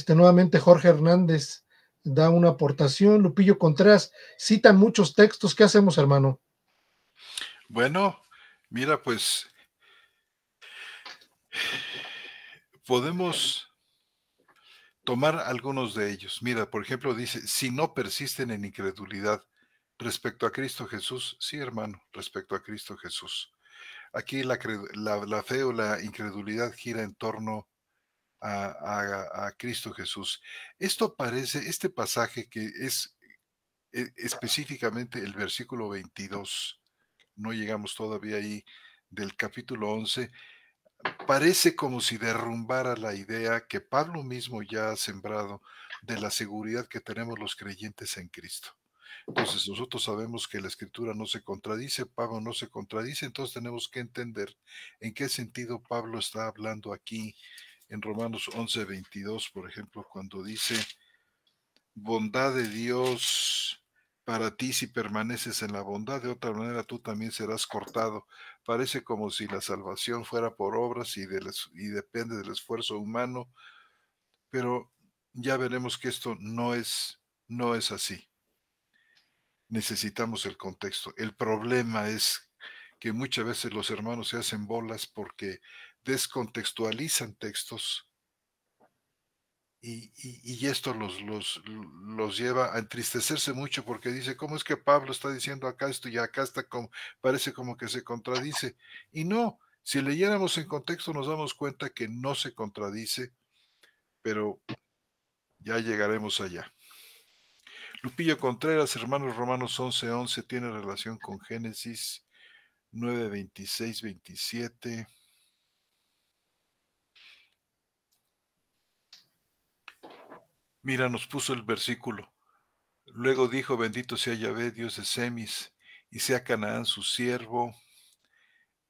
Nuevamente Jorge Hernández da una aportación, Lupillo Contreras, citan muchos textos, ¿qué hacemos hermano?
Bueno, mira, pues podemos tomar algunos de ellos. Mira, por ejemplo, dice, si no persisten en incredulidad respecto a Cristo Jesús, sí, hermano, respecto a Cristo Jesús. Aquí la fe o la incredulidad gira en torno a Cristo Jesús. Esto parece, este pasaje que es específicamente el versículo 22, no llegamos todavía ahí, del capítulo 11, parece como si derrumbara la idea que Pablo mismo ya ha sembrado de la seguridad que tenemos los creyentes en Cristo. Entonces nosotros sabemos que la Escritura no se contradice, Pablo no se contradice, entonces tenemos que entender en qué sentido Pablo está hablando aquí en Romanos 11:22, por ejemplo, cuando dice, bondad de Dios para ti si permaneces en la bondad, de otra manera tú también serás cortado. Parece como si la salvación fuera por obras y depende del esfuerzo humano, pero ya veremos que esto no es así. Necesitamos el contexto. El problema es que muchas veces los hermanos se hacen bolas porque descontextualizan textos y esto los lleva a entristecerse mucho porque dice, ¿cómo es que Pablo está diciendo acá esto y acá está como, parece como que se contradice? Y no, si leyéramos en contexto nos damos cuenta que no se contradice, pero ya llegaremos allá. Lupillo Contreras, hermanos, Romanos 11:11 tiene relación con Génesis 9:26-27. Mira, nos puso el versículo. Luego dijo, bendito sea Yahvé, Dios de Semis, y sea Canaán su siervo,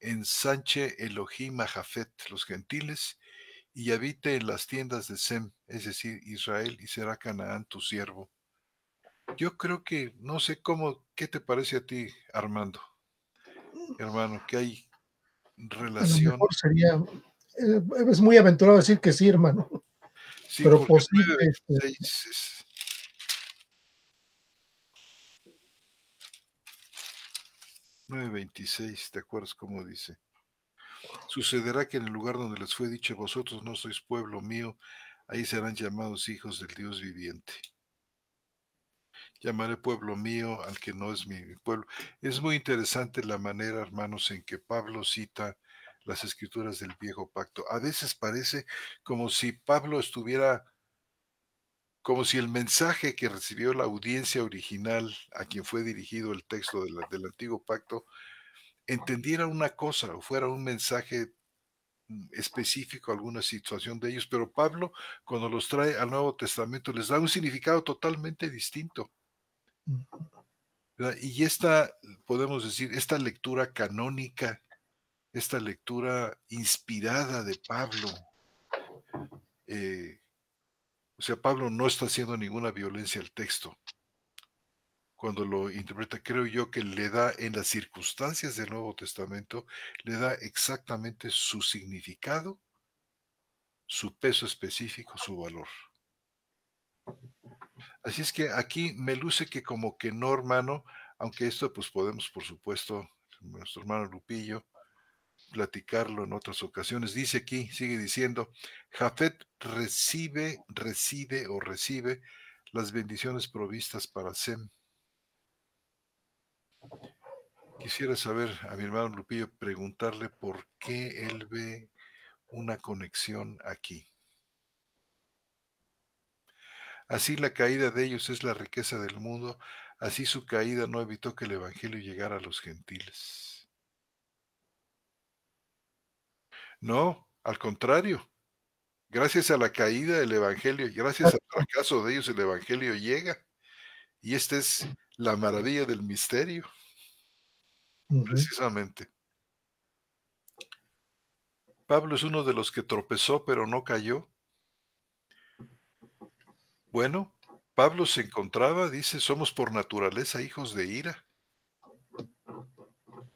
ensanche Elohim a Jafet, los gentiles, y habite en las tiendas de Sem, es decir, Israel, y será Canaán tu siervo. Yo creo que, no sé cómo, ¿qué te parece a ti, Armando? Hermano, que hay
A lo
relación.
mejor sería, es muy aventurado decir que sí, hermano,
Sí,
pero
porque
posible.
9:26 es 9:26, ¿te acuerdas cómo dice? Sucederá que en el lugar donde les fue dicho, vosotros no sois pueblo mío, ahí serán llamados hijos del Dios viviente. Llamaré pueblo mío al que no es mi pueblo. Es muy interesante la manera, hermanos, en que Pablo cita las escrituras del viejo pacto. A veces parece como si Pablo estuviera, como si el mensaje que recibió la audiencia original a quien fue dirigido el texto del antiguo pacto, entendiera una cosa o fuera un mensaje específico a alguna situación de ellos, pero Pablo, cuando los trae al Nuevo Testamento, les da un significado totalmente distinto, ¿verdad? Y esta, podemos decir, esta lectura canónica, esta lectura inspirada de Pablo, o sea, Pablo no está haciendo ninguna violencia al texto. Cuando lo interpreta, creo yo que le da en las circunstancias del Nuevo Testamento, le da exactamente su significado, su peso específico, su valor. Así es que aquí me luce que como que no, hermano, aunque esto pues podemos, por supuesto, nuestro hermano Lupillo, platicarlo en otras ocasiones. Dice aquí, sigue diciendo, Jafet recibe las bendiciones provistas para Sem. Quisiera saber a mi hermano Lupillo, preguntarle por qué él ve una conexión aquí. Así la caída de ellos es la riqueza del mundo, así su caída no evitó que el Evangelio llegara a los gentiles. No, al contrario, gracias a la caída del Evangelio, gracias al fracaso de ellos, el Evangelio llega. Y esta es la maravilla del misterio, precisamente. Pablo es uno de los que tropezó, pero no cayó. Bueno, Pablo se encontraba, dice, somos por naturaleza hijos de ira.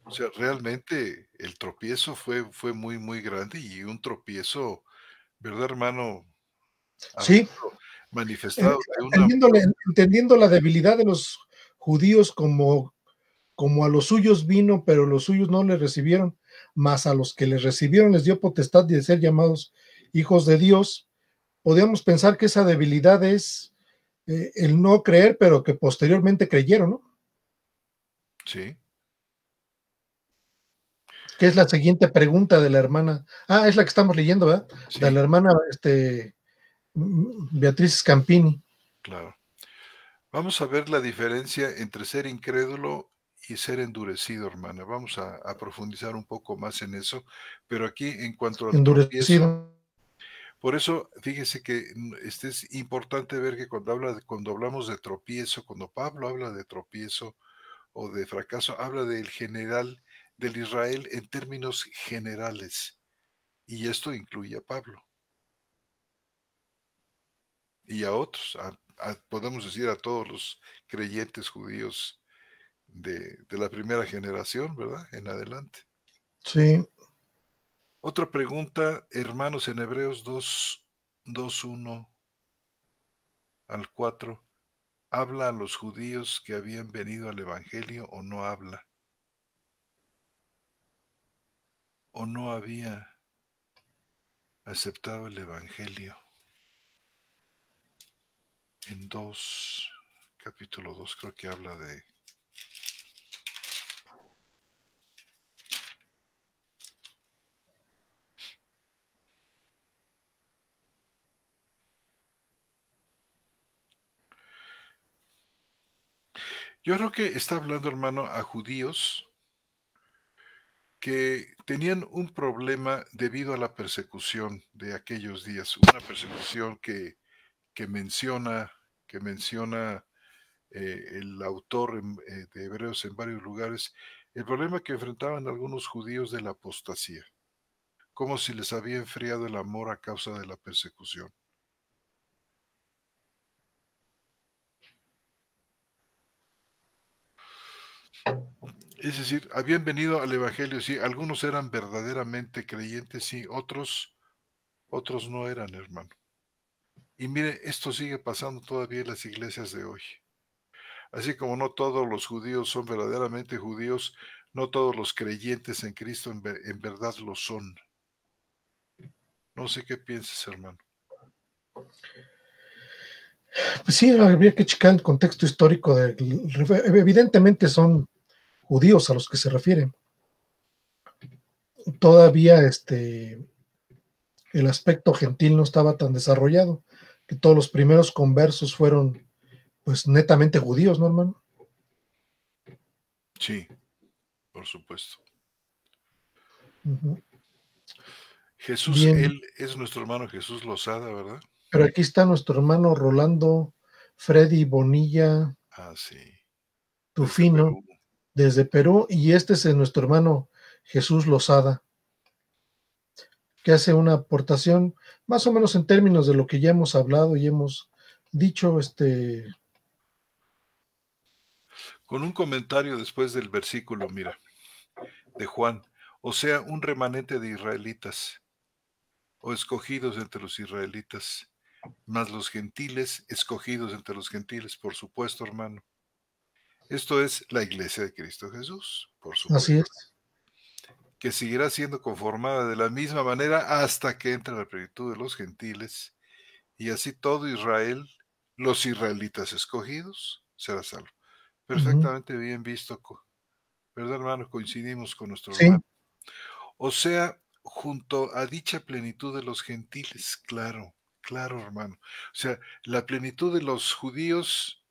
O sea, realmente el tropiezo fue muy, muy grande y un tropiezo, ¿verdad, hermano?
Sí,
Manifestado de una...
entendiendo la debilidad de los judíos como a los suyos vino, pero los suyos no le recibieron, más a los que les recibieron les dio potestad de ser llamados hijos de Dios, podríamos pensar que esa debilidad es el no creer, pero que posteriormente creyeron, ¿no?
Sí.
Que es la siguiente pregunta de la hermana. Ah, es la que estamos leyendo, ¿verdad?
Sí,
de la hermana Beatriz Campini.
claro. Vamos a ver la diferencia entre ser incrédulo y ser endurecido, hermana. Vamos a profundizar un poco más en eso, pero aquí en cuanto al tropiezo,
Endurecido.
por eso fíjese que es importante ver que cuando hablamos de tropiezo, cuando Pablo habla de tropiezo o de fracaso, habla del general, del Israel en términos generales, y esto incluye a Pablo y a otros, podemos decir a todos los creyentes judíos de la primera generación, ¿verdad? En adelante.
Sí.
Otra pregunta, hermanos, en Hebreos 2:1 al 4, ¿habla a los judíos que habían venido al Evangelio o no habla? ¿O no había aceptado el Evangelio? En capítulo 2 creo que habla de... Yo creo que está hablando, hermano, a judíos que tenían un problema debido a la persecución de aquellos días, una persecución que menciona, que menciona el autor de Hebreos en varios lugares, el problema que enfrentaban algunos judíos de la apostasía, como si les había enfriado el amor a causa de la persecución. Es decir, habían venido al Evangelio, sí, algunos eran verdaderamente creyentes, sí, otros no eran, hermano. Y mire, esto sigue pasando todavía en las iglesias de hoy. Así como no todos los judíos son verdaderamente judíos, no todos los creyentes en Cristo en verdad lo son. No sé qué piensas, hermano.
Pues sí, habría que checar el contexto histórico. Evidentemente son judíos a los que se refiere. Todavía el aspecto gentil no estaba tan desarrollado, que todos los primeros conversos fueron pues netamente judíos, ¿no, hermano?
Sí, por supuesto.
Uh-huh.
Jesús,
Bien,
él es nuestro hermano Jesús Lozada, ¿verdad?
pero aquí está nuestro hermano Rolando Freddy Bonilla
Ah, sí, desde
Tufino,
Perú.
desde Perú, y este es nuestro hermano Jesús Lozada, que hace una aportación más o menos en términos de lo que ya hemos hablado y hemos dicho.
Con un comentario después del versículo, mira, de Juan, o sea, un remanente de israelitas, o escogidos entre los israelitas, más los gentiles, escogidos entre los gentiles, por supuesto, hermano. Esto es la iglesia de Cristo Jesús, por
Así
supuesto,
es.
que seguirá siendo conformada de la misma manera hasta que entre la plenitud de los gentiles, y así todo Israel, los israelitas escogidos, será salvo.
Uh-huh.
Perfectamente bien visto, ¿verdad, hermano? Coincidimos con nuestro
Sí.
hermano. O sea, junto a dicha plenitud de los gentiles, claro, claro, hermano. O sea, la plenitud de los judíos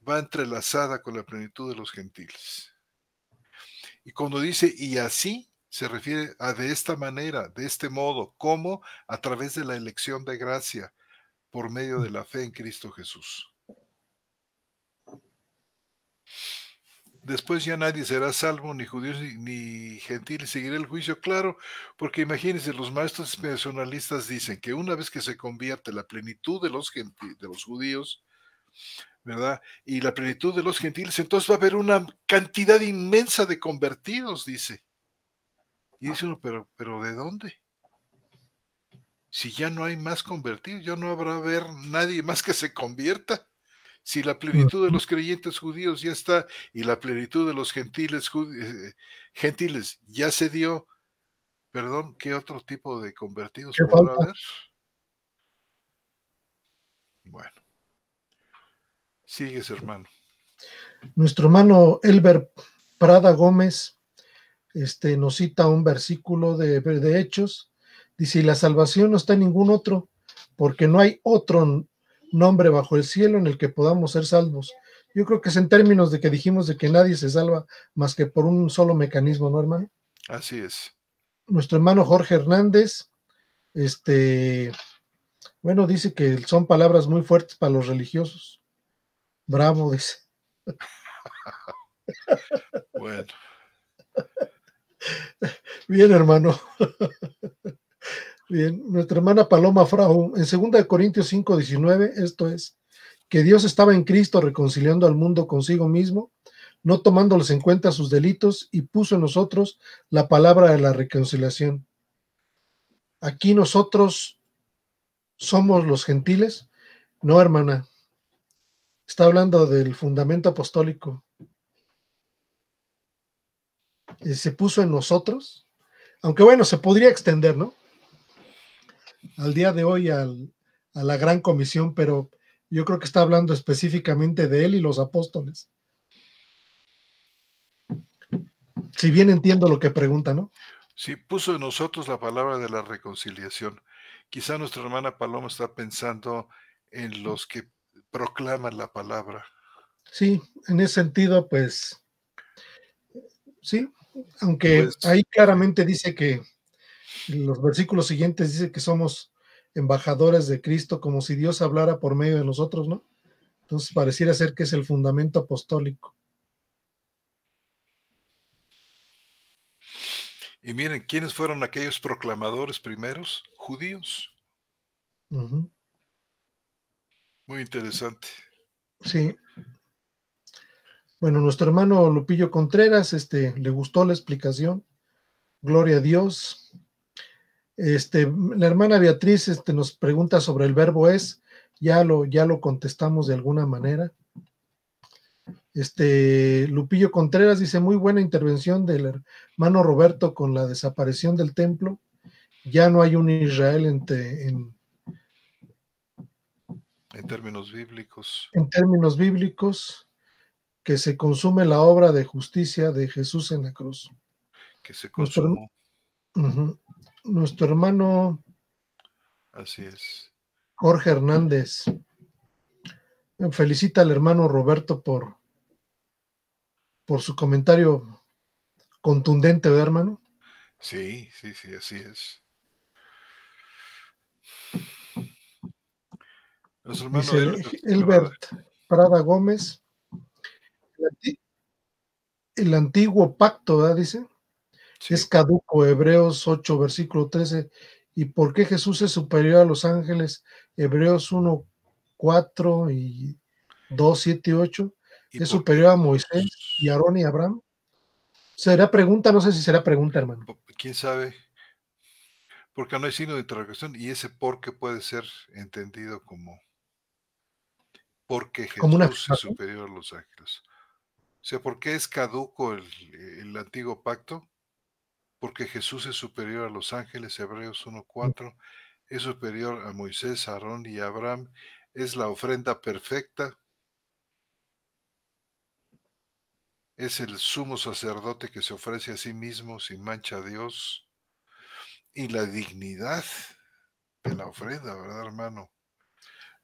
va entrelazada con la plenitud de los gentiles. Y cuando dice y así, se refiere a de esta manera, de este modo, como a través de la elección de gracia, por medio de la fe en Cristo Jesús. Después ya nadie será salvo, ni judíos ni gentiles, seguirá el juicio, claro, porque imagínense, los maestros personalistas dicen que una vez que se convierte la plenitud de de los judíos, ¿verdad? Y la plenitud de los gentiles, entonces va a haber una cantidad inmensa de convertidos, dice. Y dice uno, pero ¿de dónde? Si ya no hay más convertidos, ya no habrá ver nadie más que se convierta. Si la plenitud de los creyentes judíos ya está y la plenitud de los gentiles ya se dio, perdón, ¿qué otro tipo de convertidos
¿Qué
podrá
falta?
haber? Bueno, sigues, hermano.
Nuestro hermano Elber Prada Gómez nos cita un versículo de Hechos, dice, y la salvación no está en ningún otro, porque no hay otro nombre bajo el cielo en el que podamos ser salvos. Yo creo que es en términos de que dijimos de que nadie se salva más que por un solo mecanismo, ¿no, hermano?
Así es.
Nuestro hermano Jorge Hernández, bueno, dice que son palabras muy fuertes para los religiosos. Bravo, dice.
Bueno.
Bien, hermano. Bien, nuestra hermana Paloma Frau, en 2 Corintios 5:19, esto es, que Dios estaba en Cristo reconciliando al mundo consigo mismo, no tomándoles en cuenta sus delitos, y puso en nosotros la palabra de la reconciliación. Aquí nosotros somos los gentiles. No, hermana, está hablando del fundamento apostólico. Se puso en nosotros, aunque bueno, se podría extender, ¿no? Al día de hoy a la gran comisión, pero yo creo que está hablando específicamente de él y los apóstoles. Si bien entiendo lo que pregunta, ¿no?
Sí, puso en nosotros la palabra de la reconciliación. Quizá nuestra hermana Paloma está pensando en los que proclaman la palabra.
Sí, en ese sentido, pues, sí, aunque
Pues,
ahí claramente dice que en los versículos siguientes dice que somos embajadores de Cristo, como si Dios hablara por medio de nosotros, ¿no? Entonces pareciera ser que es el fundamento apostólico.
y miren, ¿quiénes fueron aquellos proclamadores primeros? Judíos.
Uh-huh.
Muy interesante.
Sí. Bueno, nuestro hermano Lupillo Contreras, le gustó la explicación. Gloria a Dios. La hermana Beatriz, nos pregunta sobre el verbo es. Ya lo contestamos de alguna manera. Lupillo Contreras dice, muy buena intervención del hermano Roberto con la desaparición del templo. Ya no hay un Israel
En términos bíblicos.
En términos bíblicos, que se consume la obra de justicia de Jesús en la cruz.
Que se consumó.
Nuestro hermano
Así es.
Jorge Hernández felicita al hermano Roberto por su comentario contundente, ¿verdad, hermano?
Sí, sí, sí, así es. Nuestro hermano
Dice Elbert Prada Gómez, el antiguo pacto, ¿verdad? Dice, sí. Es caduco, Hebreos 8, versículo 13. ¿Y por qué Jesús es superior a los ángeles? Hebreos 1, 4 y 2, 7 y 8. Es superior a Moisés y Aarón y Abraham. ¿Será pregunta? No sé si será pregunta, hermano.
¿Quién sabe? Porque no hay signo de interrogación y ese por qué puede ser entendido como porque Jesús es superior a los ángeles. O sea, ¿por qué es caduco el antiguo pacto? Porque Jesús es superior a los ángeles, Hebreos 1:4, es superior a Moisés, Aarón y Abraham, es la ofrenda perfecta, es el sumo sacerdote que se ofrece a sí mismo sin mancha a Dios, y la dignidad de la ofrenda, ¿verdad, hermano?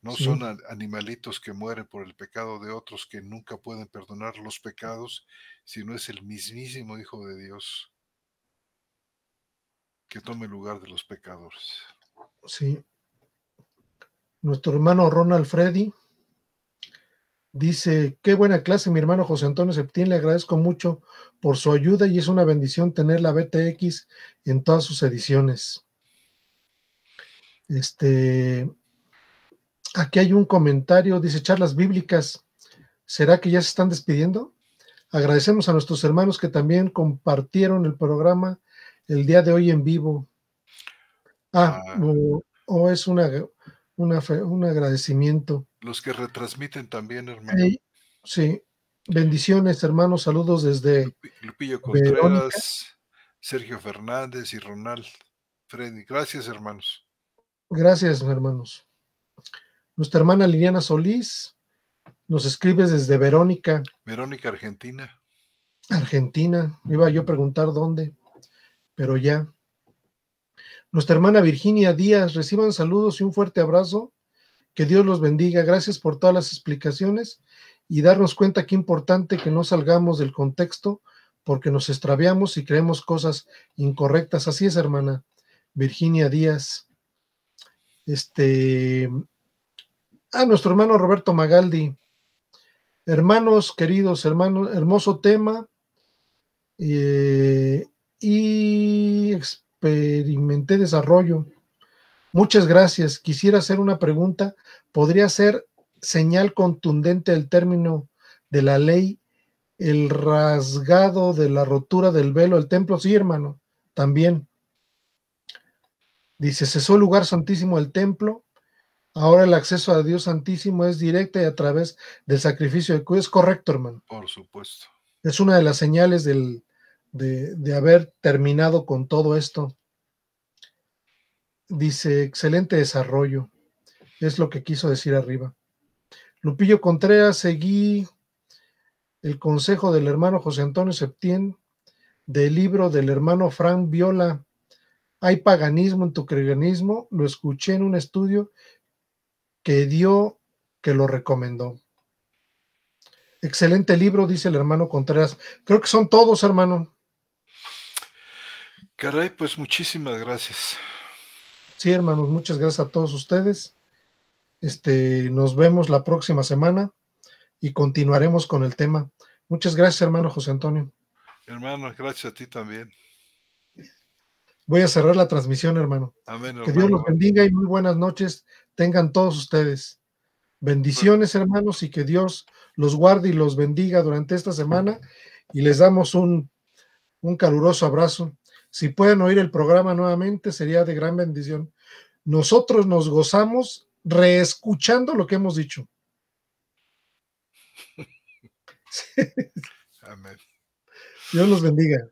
No son animalitos que mueren por el pecado de otros que nunca pueden perdonar los pecados, sino es el mismísimo Hijo de Dios que tome el lugar de los pecadores.
Sí. Nuestro hermano Ronald Freddy dice, qué buena clase, mi hermano José Antonio Septién, le agradezco mucho por su ayuda y es una bendición tener la BTX en todas sus ediciones. Aquí hay un comentario, dice, charlas bíblicas, ¿será que ya se están despidiendo? Agradecemos a nuestros hermanos que también compartieron el programa el día de hoy en vivo. O es un agradecimiento.
Los que retransmiten también, hermano.
Sí, bendiciones, hermanos, saludos desde
Lupillo Contreras, Verónica. Sergio Fernández y Ronald Freddy. Gracias, hermanos.
Gracias, hermanos. Nuestra hermana Liliana Solís nos escribe desde Verónica.
Verónica, Argentina.
Argentina, iba yo a preguntar dónde, pero ya. Nuestra hermana Virginia Díaz, reciban saludos y un fuerte abrazo. Que Dios los bendiga. Gracias por todas las explicaciones y darnos cuenta qué importante que no salgamos del contexto porque nos extraviamos y creemos cosas incorrectas. Así es, hermana Virginia Díaz. Nuestro hermano Roberto Magaldi. Hermanos queridos, hermanos, hermoso tema. Y experimenté desarrollo. Muchas gracias. Quisiera hacer una pregunta. ¿Podría ser señal contundente del término de la ley el rasgado de la rotura del velo del templo? Sí, hermano, también. Dice, cesó el lugar santísimo del templo. Ahora el acceso a Dios Santísimo es directo y a través del sacrificio de cuyo. Es correcto, hermano.
Por supuesto.
Es una de las señales de haber terminado con todo esto. Dice, excelente desarrollo. Es lo que quiso decir arriba. Lupillo Contreras, seguí el consejo del hermano José Antonio Septién, del libro del hermano Frank Viola, ¿hay paganismo en tu cristianismo? Lo escuché en un estudio que lo recomendó. Excelente libro, dice el hermano Contreras. Creo que son todos, hermano.
Caray, pues muchísimas gracias.
Sí, hermanos, muchas gracias a todos ustedes. Nos vemos la próxima semana y continuaremos con el tema. Muchas gracias, hermano José Antonio.
Hermano, gracias a ti también.
Voy a cerrar la transmisión, hermano.
Amén,
Que Dios los bendiga y muy buenas noches tengan todos ustedes. Bendiciones, hermanos, y que Dios los guarde y los bendiga durante esta semana. Y les damos un caluroso abrazo. Si pueden oír el programa nuevamente, sería de gran bendición. Nosotros nos gozamos reescuchando lo que hemos dicho.
Amén.
Dios los bendiga.